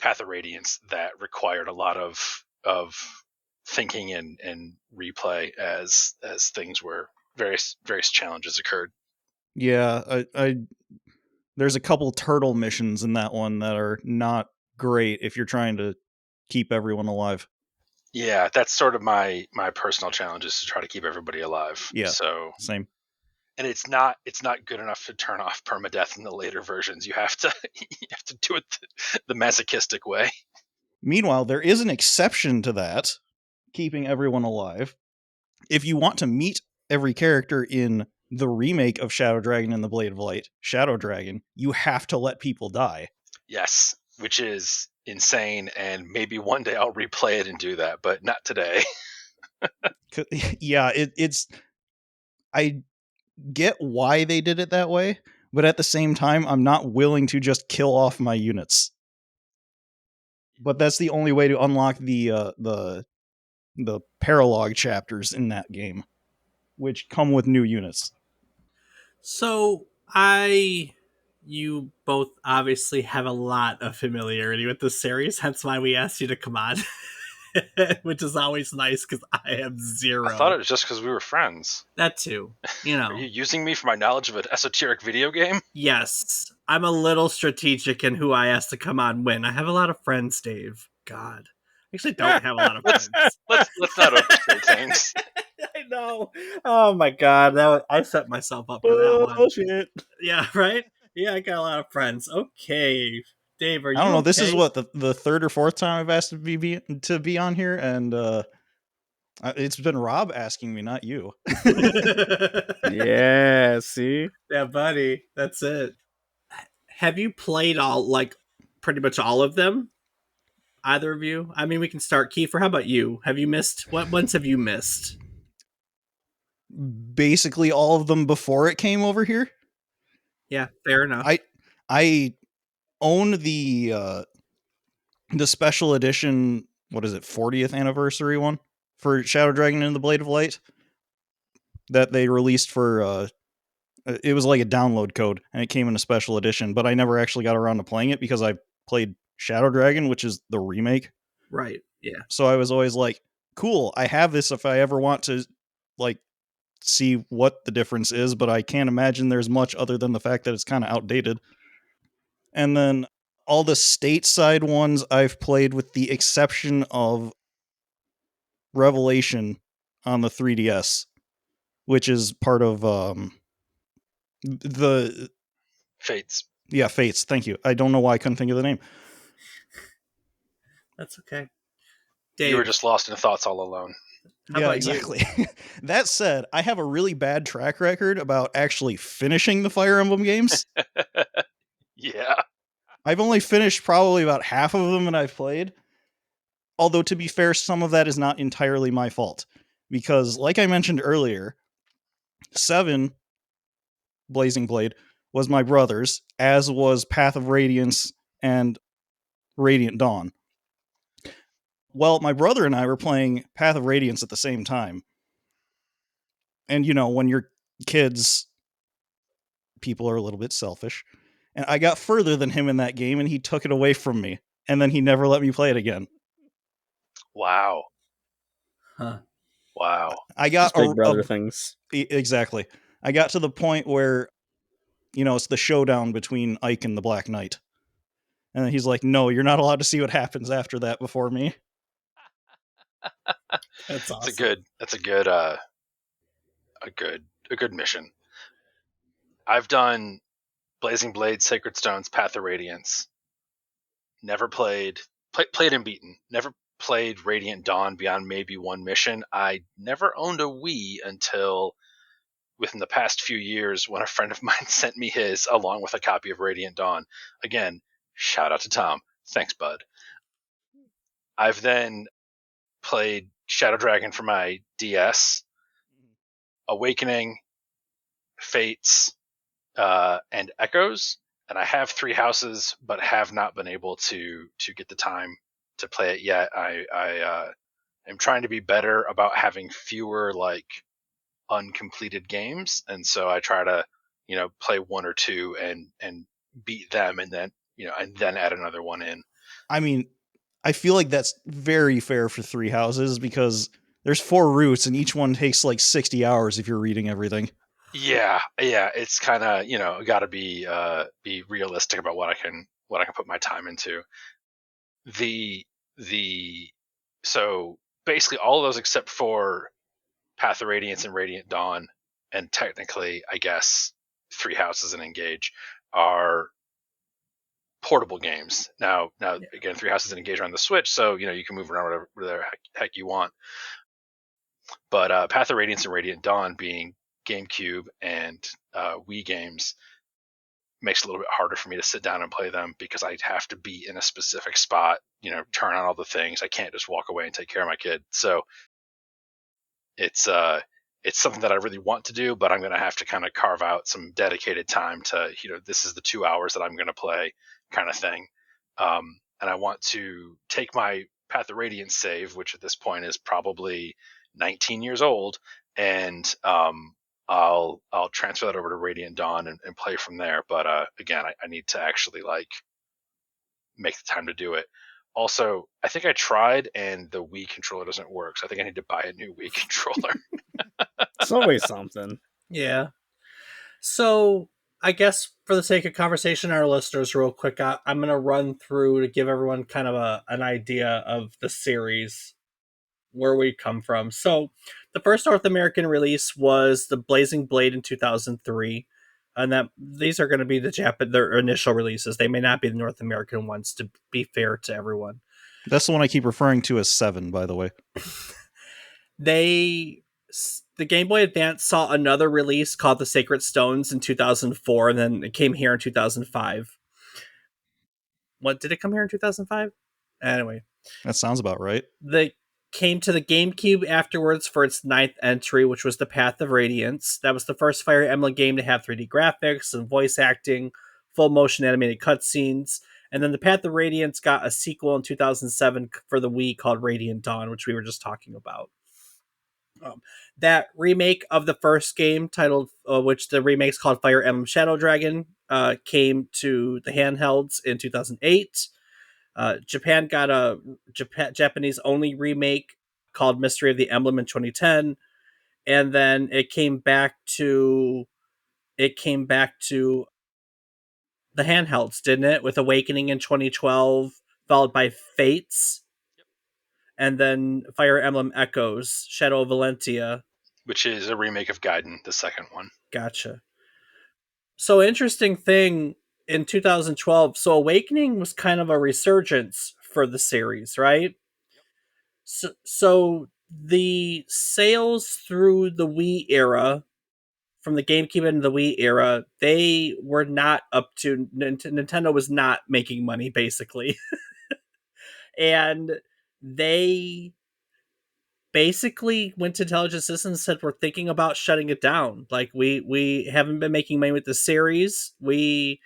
Path of Radiance that required a lot of thinking and replay as things were various challenges occurred. Yeah, I there's a couple turtle missions in that one that are not great if you're trying to keep everyone alive. Yeah, that's sort of my personal challenge, is to try to keep everybody alive. Yeah. So, Same. and it's not good enough to turn off permadeath in the later versions. You have to you have to do it the masochistic way. Meanwhile, there is an exception to that, keeping everyone alive. If you want to meet every character in the remake of Shadow Dragon and the Blade of Light, Shadow Dragon, you have to let people die. Yes, which is insane, and maybe one day I'll replay it and do that, but not today. Yeah, it's I get why they did it that way, but at the same time, I'm not willing to just kill off my units. But that's the only way to unlock the paralog chapters in that game, which come with new units. So you both obviously have a lot of familiarity with the series, hence why we asked you to come on, which is always nice because I have zero. I thought it was just because we were friends. That too, you know. Are you using me for my knowledge of an esoteric video game? Yes, I'm a little strategic in who I ask to come on when. I have a lot of friends, Dave. God, I actually don't have a lot of friends. Let's not overstate things. I know. Oh my God, I set myself up for that one. Bullshit. Yeah, right. Yeah, I got a lot of friends. Okay, Dave, are you? I don't know. Okay? This is what the third or fourth time I've asked to be on here, and it's been Rob asking me, not you. Yeah, see? Yeah, buddy. That's it. Have you played pretty much all of them? Either of you? I mean, we can start. Kiefer, how about you? Have you missed? What ones have you missed? Basically, all of them before it came over here. Yeah, fair enough. I own the special edition. What is it? 40th anniversary one for Shadow Dragon and the Blade of Light that they released for. It was like a download code, and it came in a special edition. But I never actually got around to playing it because I played Shadow Dragon, which is the remake. Right. Yeah. So I was always like, cool, I have this if I ever want to like see what the difference is, but I can't imagine there's much other than the fact that it's kind of outdated. And then all the stateside ones I've played with the exception of Revelation on the 3DS, which is part of the Fates. Yeah, Fates. Thank you. I don't know why I couldn't think of the name. That's okay. Dave, You were just lost in thoughts all alone. how Yeah, about exactly. That said, I have a really bad track record about actually finishing the Fire Emblem games. Yeah. I've only finished probably about half of them that I've played. Although, to be fair, some of that is not entirely my fault. Because, like I mentioned earlier, 7, Blazing Blade, was my brother's, as was Path of Radiance and Radiant Dawn. Well, my brother and I were playing Path of Radiance at the same time. And, you know, when you're kids, people are a little bit selfish. And I got further than him in that game, and he took it away from me. And then he never let me play it again. Wow. Huh. Wow. I got Just big brother things. Exactly. I got to the point where, you know, it's the showdown between Ike and the Black Knight. And he's like, no, you're not allowed to see what happens after that before me. That's awesome. That's a good mission. I've done Blazing Blade, Sacred Stones, Path of Radiance. Never played and beaten. Never played Radiant Dawn beyond maybe one mission. I never owned a Wii until within the past few years when a friend of mine sent me his along with a copy of Radiant Dawn. Again, shout out to Tom. Thanks, bud. I've then played Shadow Dragon for my DS, Awakening, Fates, and Echoes. And I have 3 houses, but have not been able to get the time to play it yet. I am trying to be better about having fewer like uncompleted games, and so I try to play 1 or 2 and beat them, and then and then add another one in. I mean, I feel like that's very fair for three houses because there's 4 routes and each one takes like 60 hours if you're reading everything. Yeah, it's kind of, got to be realistic about what I can put my time into. The the so basically all of those except for Path of Radiance and Radiant Dawn, and technically, I guess, Three Houses and Engage are portable games. Now again, Three Houses and Engage are on the Switch, so you can move around whatever heck you want. But Path of Radiance and Radiant Dawn being GameCube and Wii games makes it a little bit harder for me to sit down and play them because I have to be in a specific spot, turn on all the things. I can't just walk away and take care of my kid. So it's something that I really want to do, but I'm going to have to kind of carve out some dedicated time to, this is the 2 hours that I'm going to play kind of thing. And I want to take my Path of Radiance save, which at this point is probably 19 years old, and I'll transfer that over to Radiant Dawn and play from there. But again, I need to actually like make the time to do it. Also, I think I tried and the Wii controller doesn't work, so I think I need to buy a new Wii controller. It's always something. Yeah. So I guess for the sake of conversation, our listeners, real quick, I'm going to run through to give everyone kind of an idea of the series, where we come from. So the first North American release was the Blazing Blade in 2003. And that these are going to be their initial releases. They may not be the North American ones, to be fair to everyone. That's the one I keep referring to as 7, by the way. The Game Boy Advance saw another release called The Sacred Stones in 2004, and then it came here in 2005. What, did it come here in 2005? Anyway, That sounds about right. they came to the GameCube afterwards for its 9th entry, which was The Path of Radiance. That was the first Fire Emblem game to have 3D graphics and voice acting, full motion animated cutscenes. And then The Path of Radiance got a sequel in 2007 for the Wii called Radiant Dawn, which we were just talking about. That remake of the first game, titled, which the remake's called Fire Emblem Shadow Dragon, came to the handhelds in 2008. Japan got a Japanese only remake called Mystery of the Emblem in 2010, and then it came back to the handhelds, didn't it? With Awakening in 2012, followed by Fates, and then Fire Emblem Echoes, Shadow of Valentia. Which is a remake of Gaiden, the second one. Gotcha. So interesting thing in 2012. So Awakening was kind of a resurgence for the series, right? So the sales through the Wii era, from the GameCube into the Wii era, they were not up to Nintendo was not making money basically, and they basically went to Intelligent Systems and said, we're thinking about shutting it down. Like, we haven't been making money with the series. We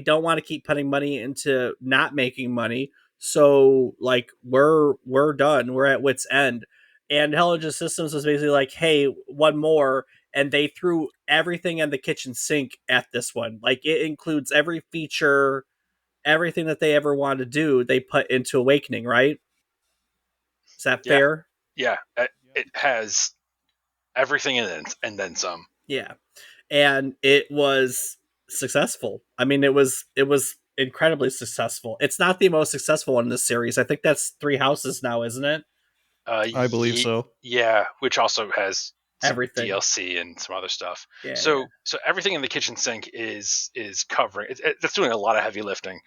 don't want to keep putting money into not making money. So like we're done. We're at wit's end. And Intelligent Systems was basically like, hey, one more. And they threw everything in the kitchen sink at this one. Like, it includes every feature, everything that they ever wanted to do, they put into Awakening, right? Is that fair? Yeah, it has everything in it and then some. Yeah. And it was successful. I mean, it was incredibly successful. It's not the most successful one in this series. I think that's Three Houses now, isn't it? I believe so. Yeah, which also has some Everything. DLC and some other stuff. Yeah. So everything in the kitchen sink is covering. That's doing a lot of heavy lifting.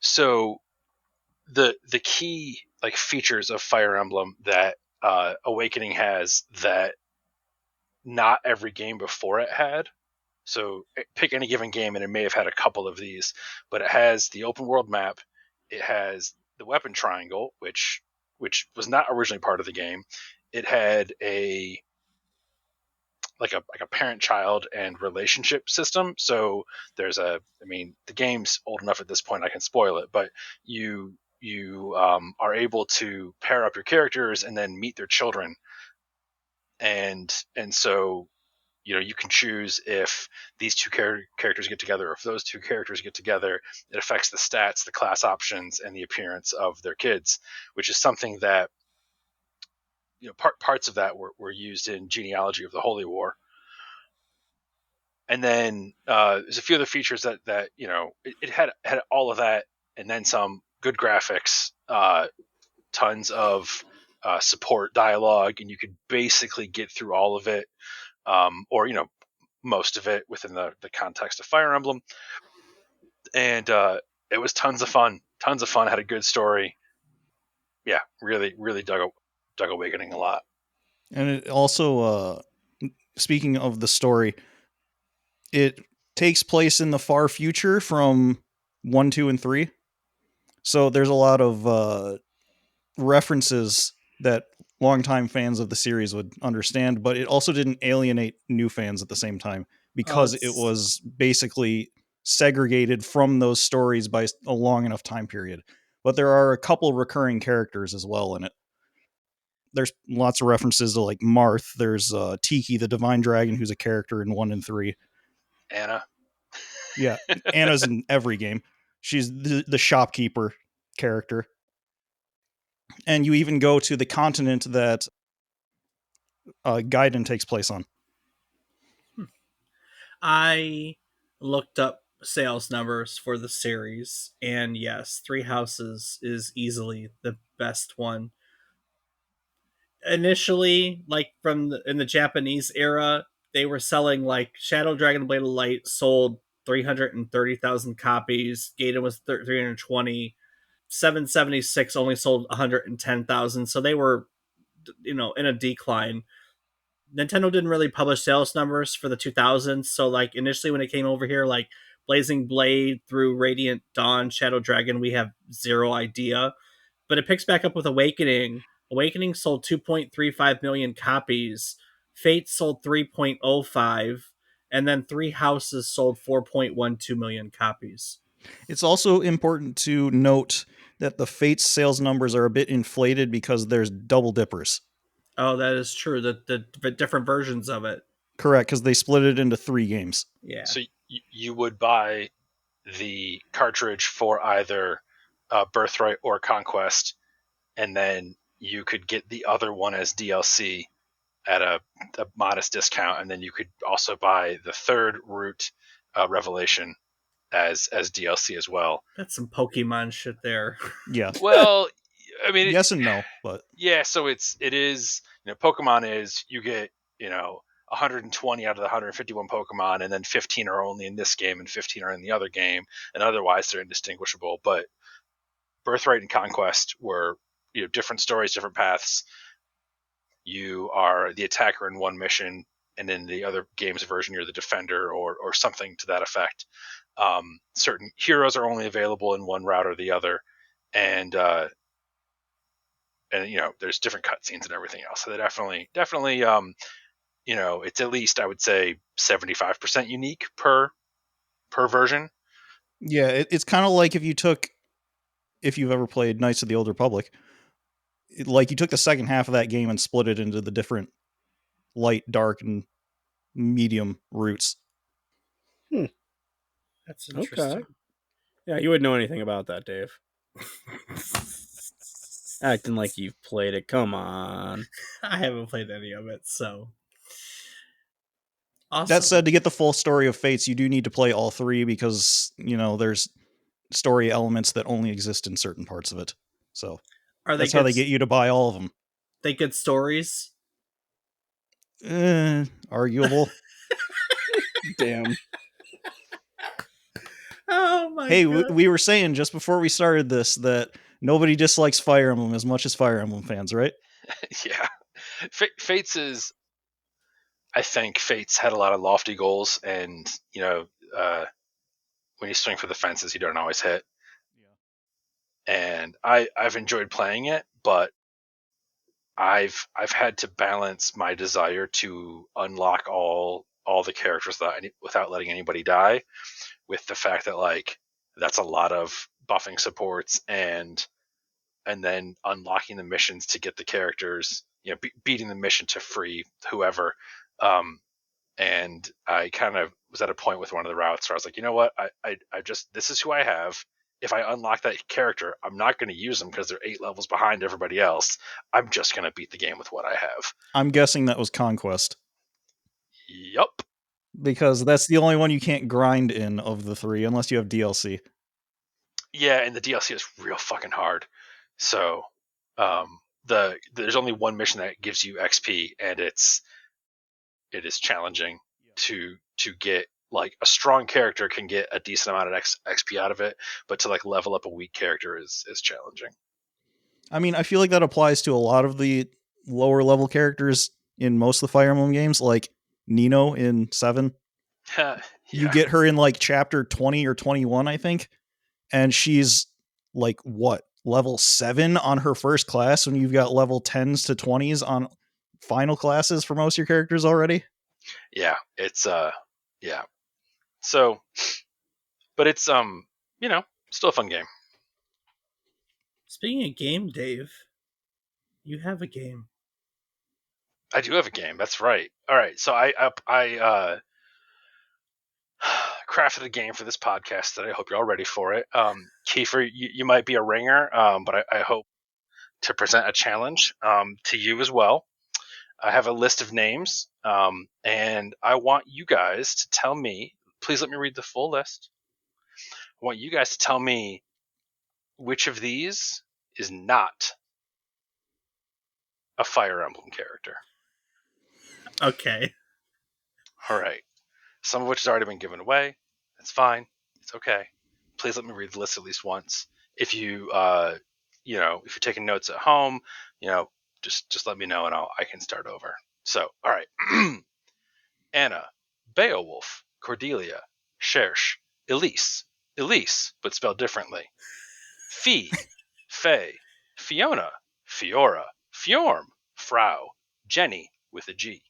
So the key like features of Fire Emblem that Awakening has that not every game before it had. So pick any given game, and it may have had a couple of these, but it has the open world map. It has the weapon triangle, which was not originally part of the game. It had a parent child and relationship system. So there's the game's old enough at this point I can spoil it, but you are able to pair up your characters and then meet their children, and so you can choose if these two characters get together, or if those two characters get together, it affects the stats, the class options, and the appearance of their kids, which is something that parts of that were used in Genealogy of the Holy War. And then there's a few other features that it had all of that, and then some. Good graphics, tons of support dialogue, and you could basically get through all of it, or most of it within the context of Fire Emblem. And it was tons of fun. Had a good story. Yeah, really dug Awakening a lot. And it also, speaking of the story, it takes place in the far future from 1, 2, and 3. So there's a lot of references that longtime fans of the series would understand, but it also didn't alienate new fans at the same time, because it was basically segregated from those stories by a long enough time period. But there are a couple recurring characters as well in it. There's lots of references to like Marth. There's Tiki, the divine dragon, who's a character in 1 and 3. Anna. Yeah, Anna's in every game. She's the shopkeeper character. And you even go to the continent that Gaiden takes place on. I looked up sales numbers for the series, and yes, Three Houses is easily the best one. Initially, like in the Japanese era, they were selling like Shadow Dragon Blade of Light sold 330,000 copies. Gaiden was 320. 776 only sold 110,000, so they were in a decline. Nintendo didn't really publish sales numbers for the 2000s, so like initially when it came over here, like Blazing Blade through Radiant Dawn, Shadow Dragon, we have zero idea. But it picks back up with Awakening. Awakening sold 2.35 million copies. Fate sold 3.05, and then Three Houses sold 4.12 million copies. It's also important to note that the Fates sales numbers are a bit inflated because there's double dippers. Oh, that is true. The different versions of it. Correct, because they split it into 3 games. Yeah. So you would buy the cartridge for either Birthright or Conquest, and then you could get the other one as DLC at a modest discount, and then you could also buy the third route, Revelation, as DLC as well. That's some Pokemon shit there. Yeah. Well, I mean, yes and no, but yeah. So it is Pokemon is you get 120 out of the 151 Pokemon, and then 15 are only in this game and 15 are in the other game, and otherwise they're indistinguishable. But Birthright and Conquest were different stories, different paths. You are the attacker in one mission, and in the other game's version, you're the defender, or something to that effect. Certain heroes are only available in one route or the other, and there's different cutscenes and everything else. So they definitely, it's at least, I would say, 75% unique per version. yeah, it's kind of like if you've ever played Knights of the Old Republic, like you took the second half of that game and split it into the different light, dark, and medium routes. That's interesting. Okay. Yeah, you wouldn't know anything about that, Dave. Acting like you've played it. Come on. I haven't played any of it, so. Awesome. That said, to get the full story of Fates, you do need to play all 3 because, there's story elements that only exist in certain parts of it. So that's how they get you to buy all of them. They good stories? Arguable. Damn. Oh my hey, god. We were saying just before we started this that nobody dislikes Fire Emblem as much as Fire Emblem fans, right? Yeah. Fates is, I think Fates had a lot of lofty goals, and when you swing for the fences, you don't always hit. Yeah. And I've enjoyed playing it, but I've had to balance my desire to unlock all the characters without letting anybody die, with the fact that like that's a lot of buffing supports and then unlocking the missions to get the characters, beating the mission to free whoever. And I kind of was at a point with one of the routes where I was like, you know what? I just, this is who I have. If I unlock that character, I'm not going to use them because they're 8 levels behind everybody else. I'm just going to beat the game with what I have. I'm guessing that was Conquest. Yup. Because that's the only one you can't grind in of the 3 unless you have DLC. Yeah, and the DLC is real fucking hard. So there's only one mission that gives you XP, and it is challenging to get, like, a strong character can get a decent amount of XP out of it, but to like level up a weak character is challenging. I mean, I feel like that applies to a lot of the lower level characters in most of the Fire Emblem games, like Nino in 7. Yeah. You get her in like chapter 20 or 21, I think, and she's like, what, level 7 on her first class when you've got level 10s to 20s on final classes for most of your characters already? Yeah, it's yeah. So, but it's still a fun game. Speaking of game, Dave, you have a game. I do have a game. That's right. All right. So I crafted a game for this podcast that I hope you're all ready for it. Kiefer, you might be a ringer, but I hope to present a challenge to you as well. I have a list of names, and I want you guys to tell me. Please let me read the full list. I want you guys to tell me which of these is not a Fire Emblem character. Okay. All right. Some of which has already been given away. That's fine. It's okay. Please let me read the list at least once. If you, if you're taking notes at home, just let me know and I can start over. So, all right. Anna, Beowulf, Cordelia, Cherche, Elise, but spelled differently. Fee, Faye, Fiona, Fiora, Fjorm, Frau, Jenny with a G.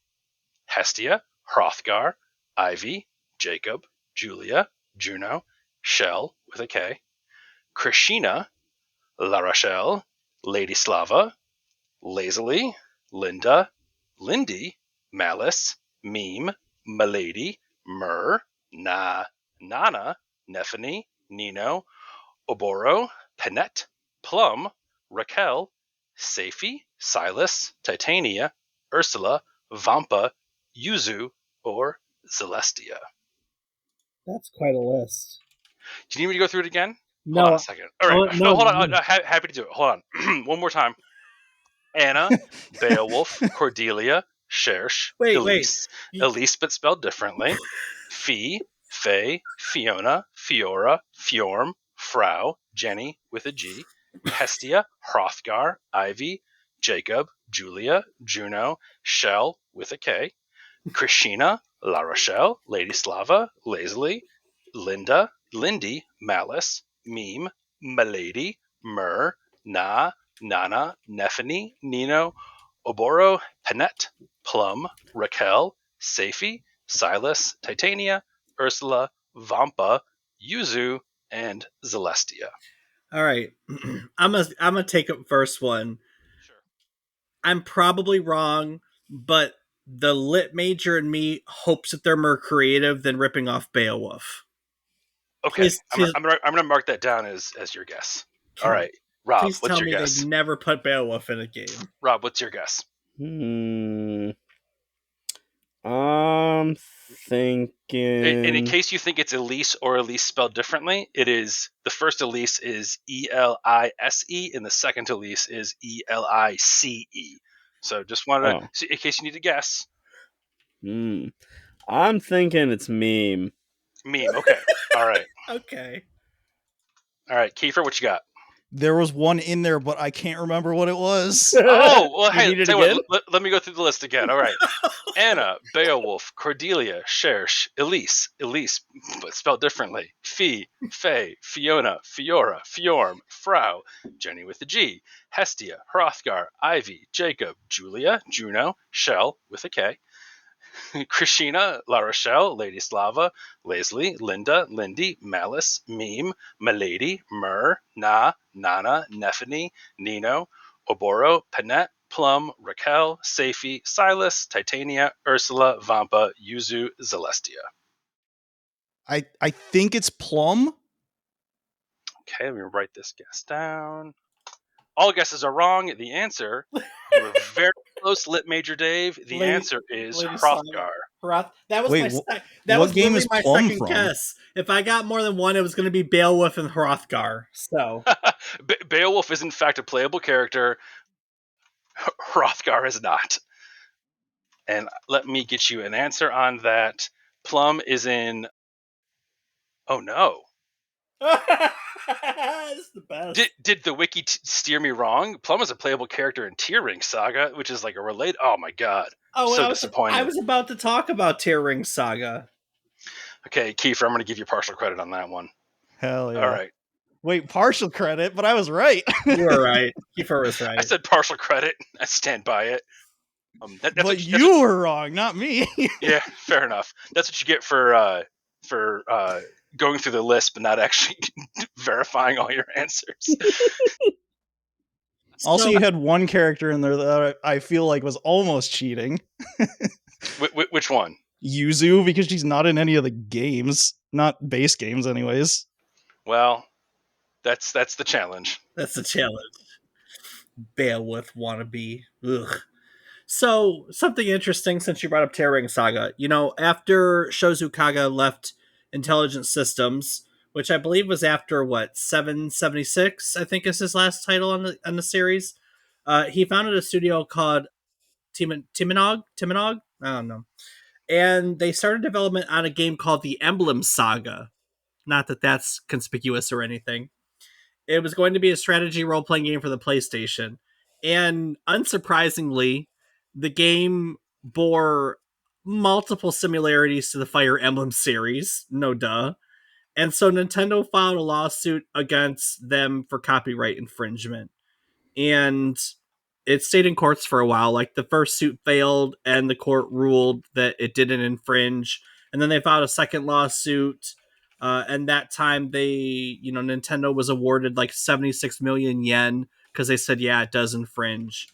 Hestia, Hrothgar, Ivy, Jacob, Julia, Juno, Shell with a K, Krishina, La Rochelle, Lady Slava, Lazily, Linda, Lindy, Malice, Meme, Milady, Myrrh, Nana, Nephany, Nino, Oboro, Panette, Plum, Raquel, Safi, Silas, Titania, Ursula, Vampa, Yuzu, or Celestia. That's quite a list. Do you need me to go through it again? No. Hold on a second. All right. No, hold on. Happy to do it. Hold on. One more time. Anna, Beowulf, Cordelia, Cherche, Elise, Elise but spelled differently, Fee, Faye, Fiona, Fiora, Fjorm, Frau, Jenny with a G, Hestia, Hrothgar, Ivy, Jacob, Julia, Juno, Shell with a K, Krishina, La Rochelle, Lady Slava, Lazily, Linda, Lindy, Malice, Meme, Milady, Myrrh, Nana, Nephany, Nino, Oboro, Panette, Plum, Raquel, Safi, Silas, Titania, Ursula, Vampa, Yuzu, and Celestia. All right. I'm gonna take up first one. Sure. I'm probably wrong, but the lit major in me hopes that they're more creative than ripping off Beowulf. Okay, I'm gonna mark that down as your guess. All right, Rob, please what's tell your me guess? they've never put Beowulf in a game. Rob, what's your guess? I'm thinking. And in case you think it's Elise or Elise spelled differently, it is the first Elise is Elise, and the second Elise is Elice. So just wanted to, in case you need to guess. I'm thinking it's Meme. Meme. Okay. All right. Okay. All right, Kiefer, what you got? There was one in there, but I can't remember what it was. Oh, well, hey, again? Let me go through the list again. All right. Anna, Beowulf, Cordelia, Cherche, Elise, but spelled differently, Fee, Faye, Fiona, Fiora, Fjorm, Frau, Jenny with a G, Hestia, Hrothgar, Ivy, Jacob, Julia, Juno, Shell with a K, Krishina, La Rochelle, Lady Slava, Lazily, Linda, Lindy, Malice, Meme, Milady, Myrrh, Nana, Nephany, Nino, Oboro, Panette, Plum, Raquel, Seifi, Silas, Titania, Ursula, Vampa, Yuzu, Celestia. I think it's Plum. Okay, let me write this guess down. All guesses are wrong. The answer, you were very close, Lit Major Dave. The answer is Hrothgar. That was Wait, that what was game literally is my Plum second from? guess. If I got more than one, it was going to be Beowulf and Hrothgar. So Beowulf is in fact a playable character. Hrothgar is not. And let me get you an answer on that. Plum is in. Oh no! it's the best. Did the wiki steer me wrong? Plum is a playable character in Tier Ring Saga, which is like a related. Oh my god! Oh, So I disappointed. was about to talk about Tear Ring Saga. Okay, Kiefer, I'm going to give you partial credit on that one. Hell yeah! All right. Wait, partial credit, but I was right. You were right. Kiefer was right. I said partial credit. I stand by it. But you were wrong, not me. Yeah, fair enough. That's what you get for going through the list but not actually verifying all your answers. Also, you had one character in there that I feel like was almost cheating. Which one? Yuzu, because she's not in any of the games, not base games, anyways. Well, that's the challenge. That's the challenge. Beowulf wannabe. Ugh. So, something interesting since you brought up Tear Ring Saga. You know, after Shouzou Kaga left Intelligent Systems, which I believe was after, 776, I think is his last title on the series, he founded a studio called Timinog? I don't know. And they started development on a game called the Emblem Saga. Not that that's conspicuous or anything. It was going to be a strategy role playing game for the PlayStation. And unsurprisingly, the game bore multiple similarities to the Fire Emblem series. No duh. And so Nintendo filed a lawsuit against them for copyright infringement. And it stayed in courts for a while. Like the first suit failed, and the court ruled that it didn't infringe. And then they filed a second lawsuit. And that time Nintendo was awarded like 76 million yen because they said, yeah, it does infringe.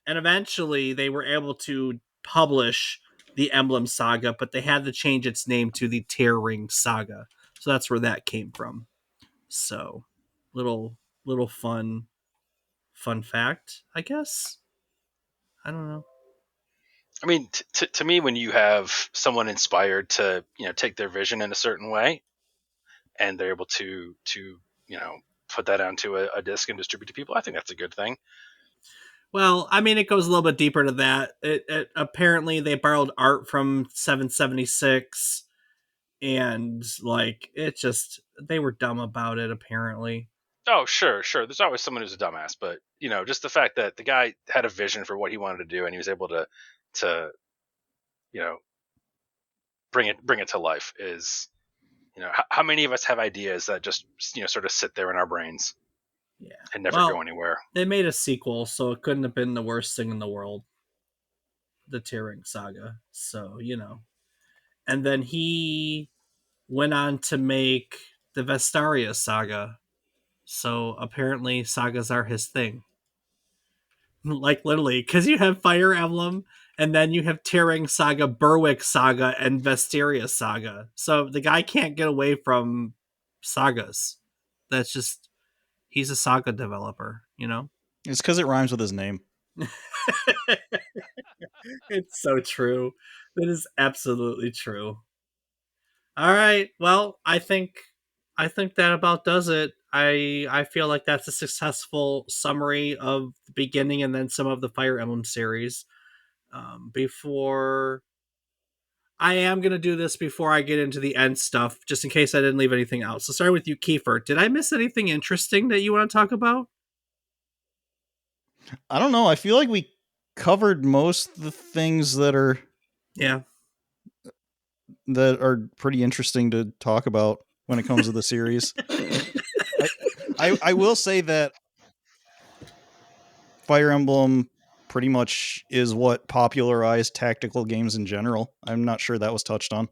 And eventually they were able to publish the Emblem Saga, but they had to change its name to the Tear Ring Saga. So that's where that came from. So little fun fact, I guess. I don't know. I mean, to me, when you have someone inspired to take their vision in a certain way, and they're able to put that onto a disc and distribute to people, I think that's a good thing. Well, I mean, it goes a little bit deeper to that. It apparently they borrowed art from 776, and like they were dumb about it. Apparently. Oh, sure. There's always someone who's a dumbass, but just the fact that the guy had a vision for what he wanted to do, and he was able to bring it to life is, how many of us have ideas that just sort of sit there in our brains, yeah, and never go anywhere. They made a sequel, so it couldn't have been the worst thing in the world. The Tear Ring Saga. So and then he went on to make the Vestaria Saga. So apparently sagas are his thing. Like literally, because you have Fire Emblem, and then you have Tear Ring Saga, Berwick Saga, and Vestaria Saga. So the guy can't get away from sagas. That's just he's a saga developer, It's because it rhymes with his name. It's so true. That is absolutely true. All right. Well, I think that about does it. I feel like that's a successful summary of the beginning and then some of the Fire Emblem series. Before I am gonna do this before I get into the end stuff, just in case I didn't leave anything out. So starting with you, Kiefer. Did I miss anything interesting that you want to talk about? I don't know. I feel like we covered most of the things that are pretty interesting to talk about when it comes to the series. I will say that Fire Emblem pretty much is what popularized tactical games in general. I'm not sure that was touched on.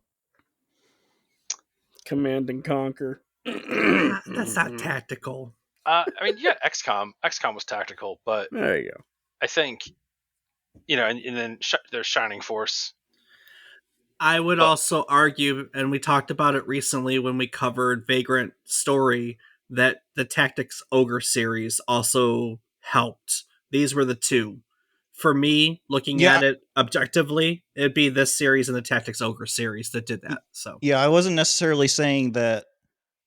Command and Conquer. That's not tactical. I mean, yeah, XCOM. XCOM was tactical, but There you go. I think and then there's Shining Force. I would But also argue, and we talked about it recently when we covered Vagrant Story, that the Tactics Ogre series also helped. These were the two. For me, looking Yeah, at it objectively, it'd be this series and the Tactics Ogre series that did that. So yeah, I wasn't necessarily saying that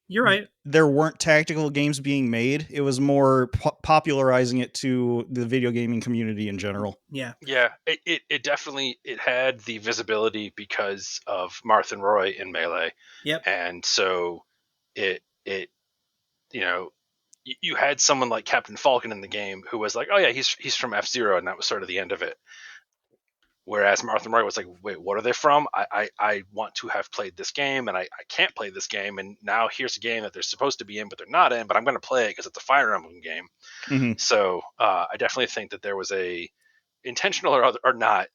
you're right. there weren't tactical games being made. It was more popularizing it to the video gaming community in general. Yeah. yeah, it definitely it had the visibility because of Marth and Roy in Melee, Yep. and so it you know you had someone like Captain Falcon in the game who was like, oh yeah, he's from F-Zero, and that was sort of the end of it. Whereas Marth and Roy was like, wait, what are they from? I want to have played this game, and I can't play this game, and now here's a game that they're supposed to be in, but they're not in, but I'm going to play it because it's a Fire Emblem game. Mm-hmm. So I definitely think that there was a intentional or not,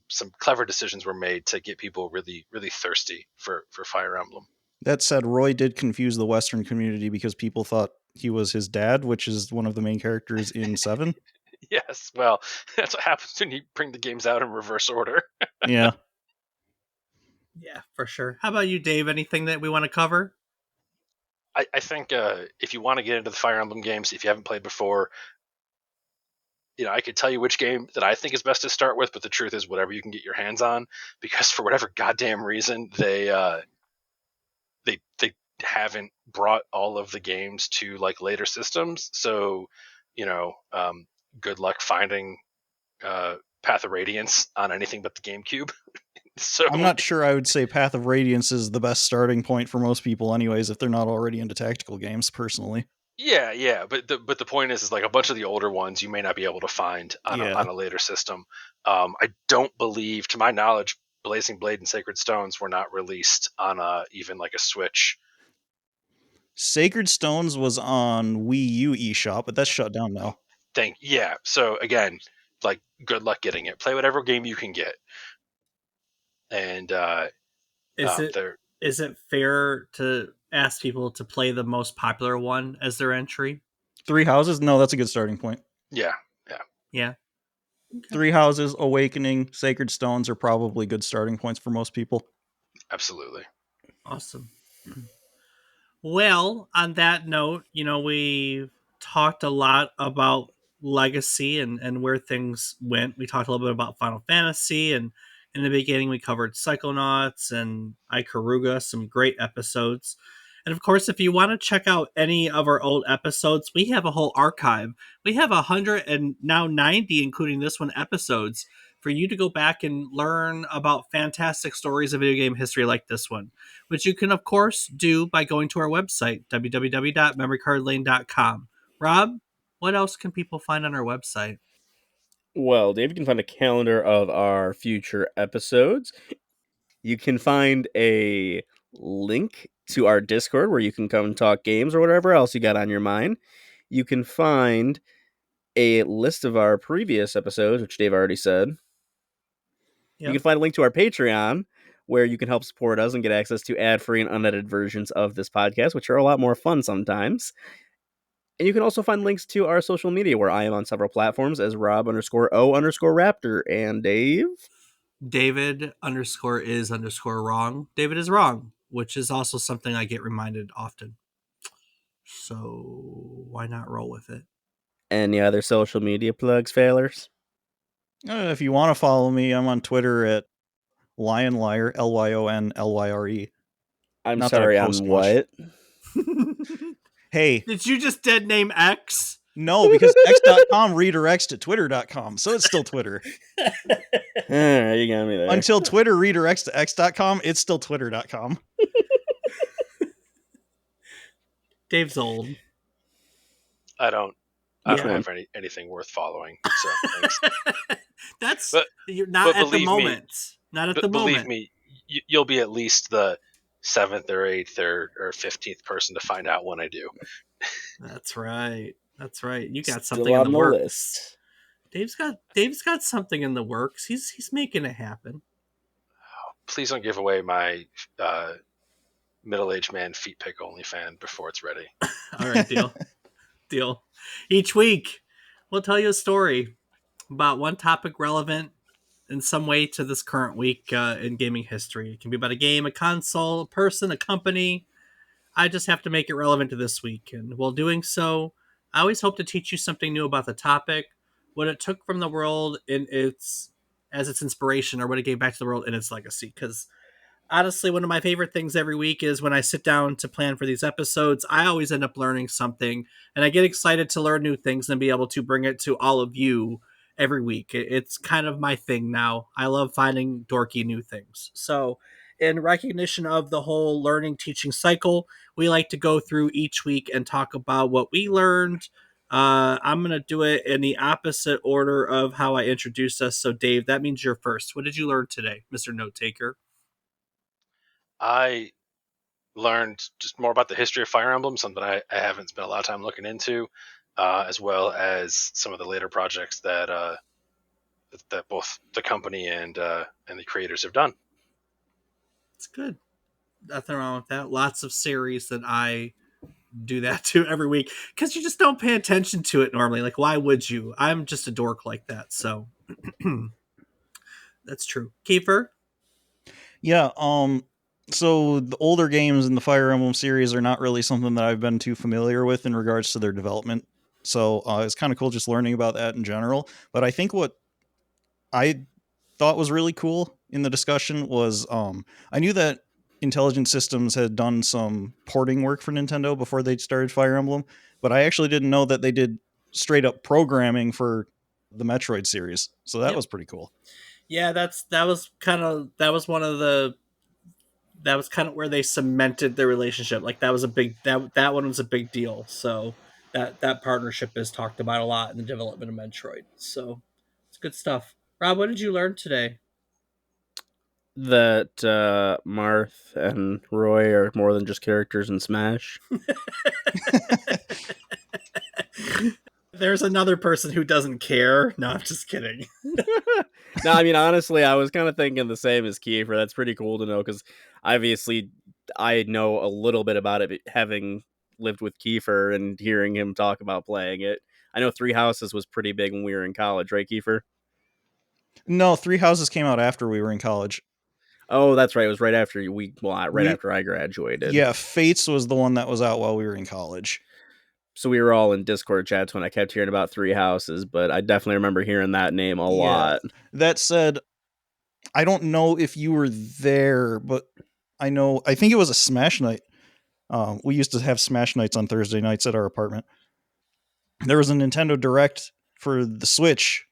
some clever decisions were made to get people really, really thirsty for Fire Emblem. That said, Roy did confuse the Western community because people thought he was his dad, which is one of the main characters in 7. Yes, well, that's what happens when you bring the games out in reverse order. Yeah. Yeah, for sure. How about you, Dave? Anything that we want to cover? I think if you want to get into the Fire Emblem games, if you haven't played before, I could tell you which game that I think is best to start with, but the truth is whatever you can get your hands on, because for whatever goddamn reason they haven't brought all of the games to like later systems. So, good luck finding Path of Radiance on anything but the GameCube. So I'm not sure I would say Path of Radiance is the best starting point for most people anyways, if they're not already into tactical games, personally. yeah, but the point is like a bunch of the older ones you may not be able to find on Yeah. on a later system. I don't believe, to my knowledge, Blazing Blade and Sacred Stones were not released on even like a Switch. Sacred Stones was on Wii U eShop, but that's shut down now. Yeah. So again, like good luck getting it. Play whatever game you can get, and Is it they're is it fair to ask people to play the most popular one as their entry? Three Houses? No, that's a good starting point. yeah. Yeah. Three Houses, Awakening, Sacred Stones are probably good starting points for most people. Absolutely. Awesome. Well, on that note, we talked a lot about legacy and where things went. We talked a little bit about Final Fantasy, and in the beginning, we covered Psychonauts and Ikaruga, some great episodes. And of course, if you want to check out any of our old episodes, we have a whole archive. We have 100 and now 90, including this one, episodes for you to go back and learn about fantastic stories of video game history like this one, which you can, of course, do by going to our website, www.memorycardlane.com. Rob, what else can people find on our website? Well, Dave, you can find a calendar of our future episodes. You can find a link to our Discord where you can come and talk games or whatever else you got on your mind. You can find a list of our previous episodes, which Dave already said. Yep. You can find a link to our Patreon where you can help support us and get access to ad-free and unedited versions of this podcast, which are a lot more fun sometimes. And you can also find links to our social media where I am on several platforms as Rob_O_Raptor and Dave. David_is_wrong. David is wrong, which is also something I get reminded often. So why not roll with it? Any other social media plugs, failers? If you want to follow me, I'm on Twitter at LionLyre, LYONLYRE. I'm Not that I sorry, post on much. what? Hey, Did you just dead name X? no, because X.com redirects to Twitter.com, so it's still Twitter. You got me there. Until Twitter redirects to X.com, it's still Twitter.com. Dave's old. I don't Which have anything worth following. So thanks. That's But- you're not but at the believe me- moment. Not at the Believe moment. me, you'll be at least the 7th or 8th or 15th person to find out when I do. That's right. That's right. You got Still something in on the works. list. Dave's got something in the works. He's making it happen. Please don't give away my middle-aged man feet pick only fan before it's ready. All right, deal. Each week, we'll tell you a story about one topic relevant in some way to this current week in gaming history. It can be about a game, a console, a person, a company. I just have to make it relevant to this week. And while doing so, I always hope to teach you something new about the topic, what it took from the world in its as its inspiration, or what it gave back to the world in its legacy. Because honestly, one of my favorite things every week is when I sit down to plan for these episodes, I always end up learning something, and I get excited to learn new things and be able to bring it to all of you every week. It's kind of my thing now. I love finding dorky new things. So, in recognition of the whole learning teaching cycle, we like to go through each week and talk about what we learned. I'm going to do it in the opposite order of how I introduced us. So, Dave, that means you're first. What did you learn today, Mr. Note Taker? I learned just more about the history of Fire Emblem, something I haven't spent a lot of time looking into, as well as some of the later projects that both the company and the creators have done. It's good. Nothing wrong with that. Lots of series that I do that to every week because you just don't pay attention to it normally. Like, why would you? I'm just a dork like that. So that's true. Kiefer? Yeah, so the older games in the Fire Emblem series are not really something that I've been too familiar with in regards to their development. So it's kind of cool just learning about that in general. But I think what I thought was really cool in the discussion was I knew that Intelligent Systems had done some porting work for Nintendo before they started Fire Emblem, but I actually didn't know that they did straight up programming for the Metroid series. So that was pretty cool. Yeah, that was kind of where they cemented their relationship. Like that was a big that one was a big deal. So that partnership is talked about a lot in the development of Metroid. So it's good stuff. Rob, what did you learn today? That Marth and Roy are more than just characters in Smash. There's another person who doesn't care. No, I'm just kidding. No, I mean, honestly, I was kind of thinking the same as Kiefer. That's pretty cool to know because obviously I know a little bit about it, having lived with Kiefer and hearing him talk about playing it. I know Three Houses was pretty big when we were in college, right, Kiefer? No, Three Houses came out after we were in college. Oh, that's right. It was right after right after I graduated. Yeah, Fates was the one that was out while we were in college. So we were all in Discord chats when I kept hearing about Three Houses, but I definitely remember hearing that name a lot. That said, I don't know if you were there, but I think it was a Smash night. We used to have Smash nights on Thursday nights at our apartment. There was a Nintendo Direct for the Switch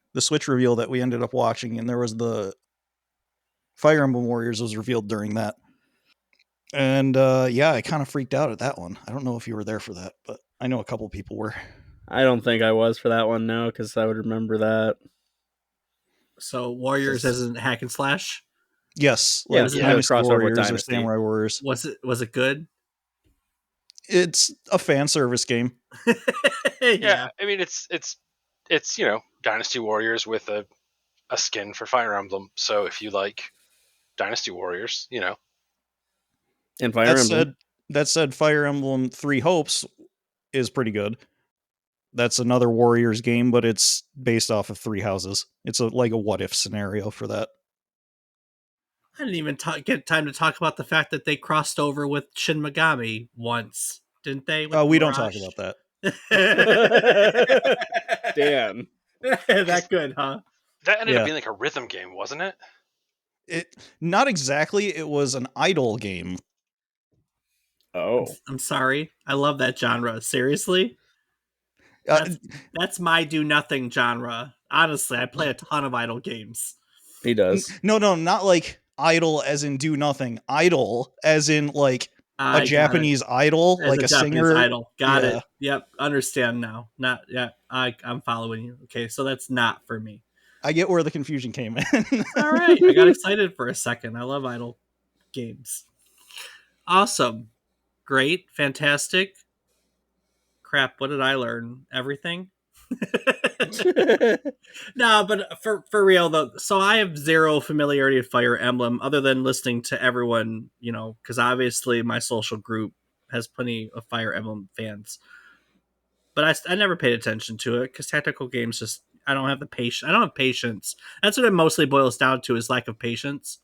reveal that we ended up watching, and there was the Fire Emblem Warriors was revealed during that. And yeah, I kind of freaked out at that one. I don't know if you were there for that, but I know a couple people were. I don't think I was for that one, no, because I would remember that. So Warriors as in hack and slash? Yes, Yeah, like yeah, Dynasty crossover with Warriors or Dynasty. Samurai Warriors. Was it good? It's a fan service game. Yeah, I mean it's Dynasty Warriors with a skin for Fire Emblem. So if you like Dynasty Warriors, And Fire Emblem. That said, Fire Emblem Three Hopes is pretty good. That's another Warriors game, but it's based off of Three Houses. It's like a what if scenario for that. I didn't even get time to talk about the fact that they crossed over with Shin Megami once, didn't they? We don't talk about that. Damn. That good, huh? That ended up being like a rhythm game, wasn't it? It not exactly. It was an idol game. Oh, I'm sorry. I love that genre. Seriously, that's my do nothing genre. Honestly, I play a ton of idle games. He does. No, not like idol as in do nothing. Idol as in like a Japanese idol, as like a singer. Idol. Got it. Yep. Understand now. Not yeah. I'm following you. Okay, so that's not for me. I get where the confusion came in. All right. I got excited for a second. I love idle games. Awesome. Great. Fantastic. Crap. What did I learn? Everything? No, but for real though, so I have zero familiarity with Fire Emblem other than listening to everyone, because obviously my social group has plenty of Fire Emblem fans. But I never paid attention to it because tactical games just I don't have the patience. I don't have patience. That's what it mostly boils down to is lack of patience.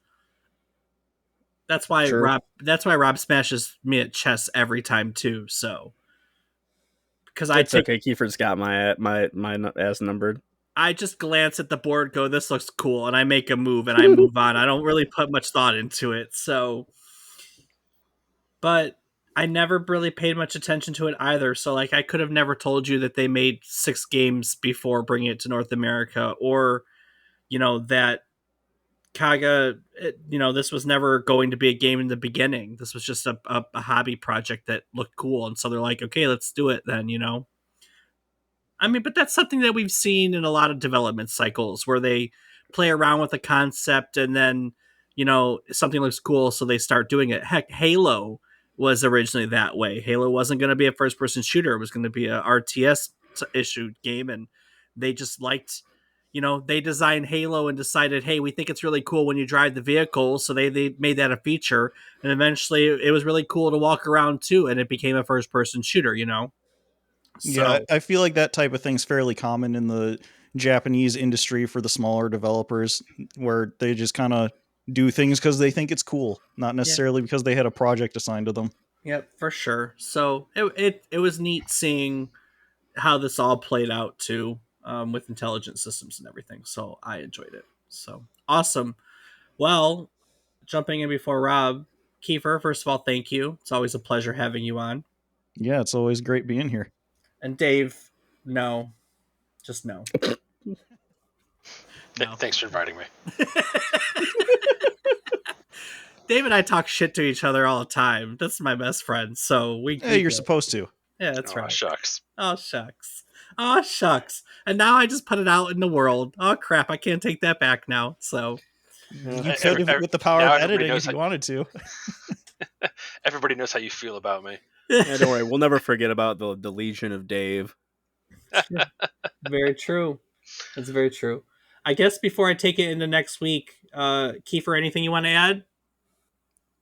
That's why Sure. Rob smashes me at chess every time too. So because It's okay. Kiefer's got my ass numbered. I just glance at the board, go, this looks cool, and I make a move and I move on. I don't really put much thought into it. So, but I never really paid much attention to it either. So, like, I could have never told you that they made 6 games before bringing it to North America, or, that Kaga, this was never going to be a game in the beginning. This was just a hobby project that looked cool. And so they're like, okay, let's do it then, I mean, but that's something that we've seen in a lot of development cycles where they play around with a concept and then, something looks cool, so they start doing it. Heck, Halo was originally that way. Halo wasn't going to be a first person shooter, it was going to be a RTS issued game. And they just liked, they designed Halo and decided, hey, we think it's really cool when you drive the vehicle. So they made that a feature. And eventually it was really cool to walk around too. And it became a first person shooter, Yeah, So I feel like that type of thing's fairly common in the Japanese industry for the smaller developers, where they just kind of do things because they think it's cool, not necessarily because they had a project assigned to them. Yep, for sure. So it was neat seeing how this all played out too, with intelligent systems and everything. So I enjoyed it. So awesome. Well, jumping in before Rob, Kiefer, first of all, thank you. It's always a pleasure having you on. Yeah, it's always great being here. And Dave, no, just no. No. Thanks for inviting me. Dave and I talk shit to each other all the time. That's my best friend. So Hey, you're supposed to. Yeah, that's right. Shucks. Oh, shucks. Oh, shucks. And now I just put it out in the world. Oh, crap. I can't take that back now. So You could have with the power of editing if you wanted to. Everybody knows how you feel about me. Yeah, don't worry. We'll never forget about the Legion of Dave. Very true. That's very true. I guess before I take it into next week, Kiefer, anything you want to add?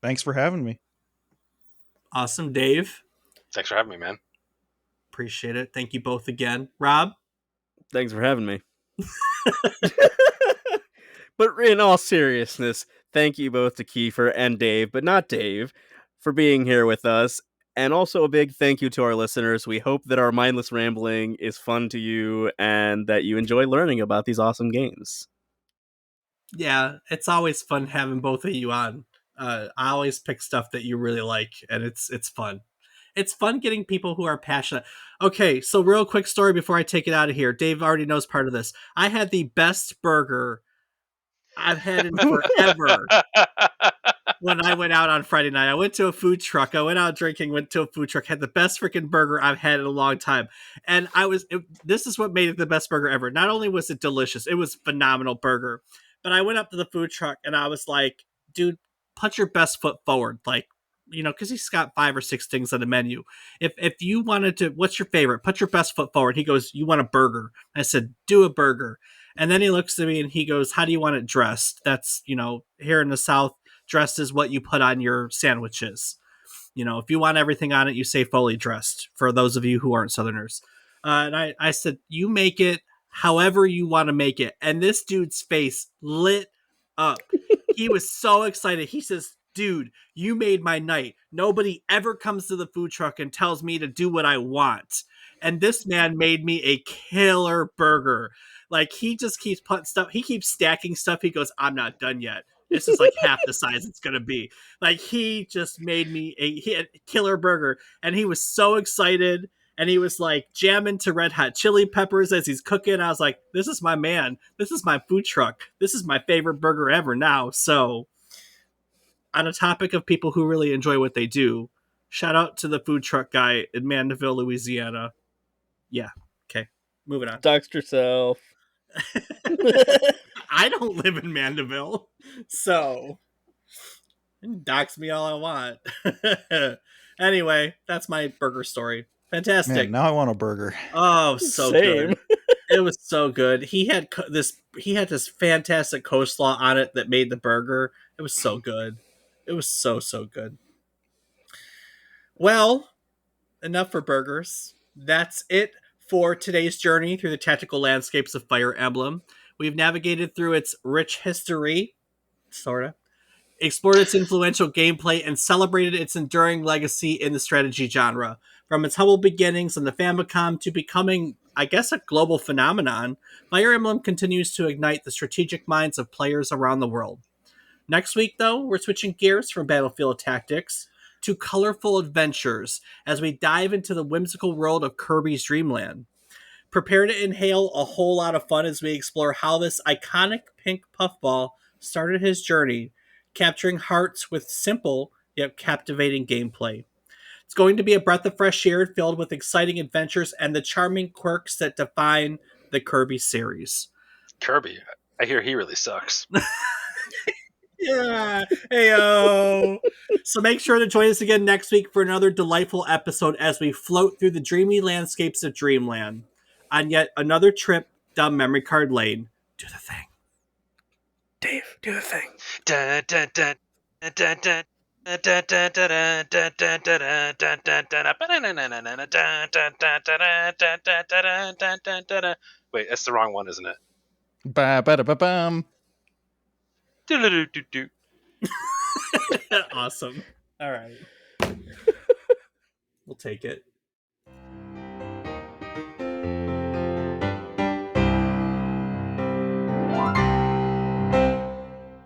Thanks for having me. Awesome. Dave? Thanks for having me, man. Appreciate it. Thank you both again. Rob? Thanks for having me. But in all seriousness, thank you both to Kiefer and Dave, but not Dave, for being here with us. And also a big thank you to our listeners. We hope that our mindless rambling is fun to you and that you enjoy learning about these awesome games. Yeah, it's always fun having both of you on. I always pick stuff that you really like, and it's fun. It's fun getting people who are passionate. Okay, so real quick story before I take it out of here. Dave already knows part of this. I had the best burger I've had in forever when I went out on Friday night. I went to a food truck. I went out drinking, went to a food truck, had the best freaking burger I've had in a long time. And this is what made it the best burger ever. Not only was it delicious, it was a phenomenal burger. But I went up to the food truck and I was like, dude, put your best foot forward. Like, because he's got 5 or 6 things on the menu. If you wanted to, what's your favorite? Put your best foot forward. He goes, you want a burger? I said, do a burger. And then he looks at me and he goes, how do you want it dressed? That's, here in the South, dressed is what you put on your sandwiches. If you want everything on it, you say fully dressed, for those of you who aren't Southerners. And I said, you make it however you want to make it. And this dude's face lit up. He was so excited. He says, dude, you made my night. Nobody ever comes to the food truck and tells me to do what I want. And this man made me a killer burger. Like, he just keeps putting stuff. He keeps stacking stuff. He goes, I'm not done yet. This is like half the size it's going to be. Like, he just made me a killer burger. And he was so excited. And he was like jamming to red hot chili peppers as he's cooking. I was like, this is my man. This is my food truck. This is my favorite burger ever now. So, on a topic of people who really enjoy what they do, shout out to the food truck guy in Mandeville, Louisiana. Yeah. Okay. Moving on. Dox yourself. I don't live in Mandeville, so dox me all I want. Anyway, that's my burger story. Fantastic. Man, now I want a burger. Oh, so Same. good. It was so good. He had this fantastic coleslaw on it that made the burger. It was so good. It was so good. Well, enough for burgers. That's it for today's journey through the tactical landscapes of Fire Emblem. We've navigated through its rich history, sorta, explored its influential gameplay, and celebrated its enduring legacy in the strategy genre. From its humble beginnings on the Famicom to becoming, I guess, a global phenomenon, Fire Emblem continues to ignite the strategic minds of players around the world. Next week, though, we're switching gears from battlefield tactics to colorful adventures as we dive into the whimsical world of Kirby's Dream Land. Prepare to inhale a whole lot of fun as we explore how this iconic pink puffball started his journey, capturing hearts with simple yet captivating gameplay. It's going to be a breath of fresh air filled with exciting adventures and the charming quirks that define the Kirby series. Kirby, I hear he really sucks. Yeah. Heyo. So make sure to join us again next week for another delightful episode as we float through the dreamy landscapes of Dreamland on yet another trip down memory card lane. Do the thing. Dave, do the thing. Dun, dun, dun, dun, dun. Wait, that's the wrong one, isn't it? Ba-ba-da-ba-bum. Do-do-do-do-do. Awesome. All right. We'll take it.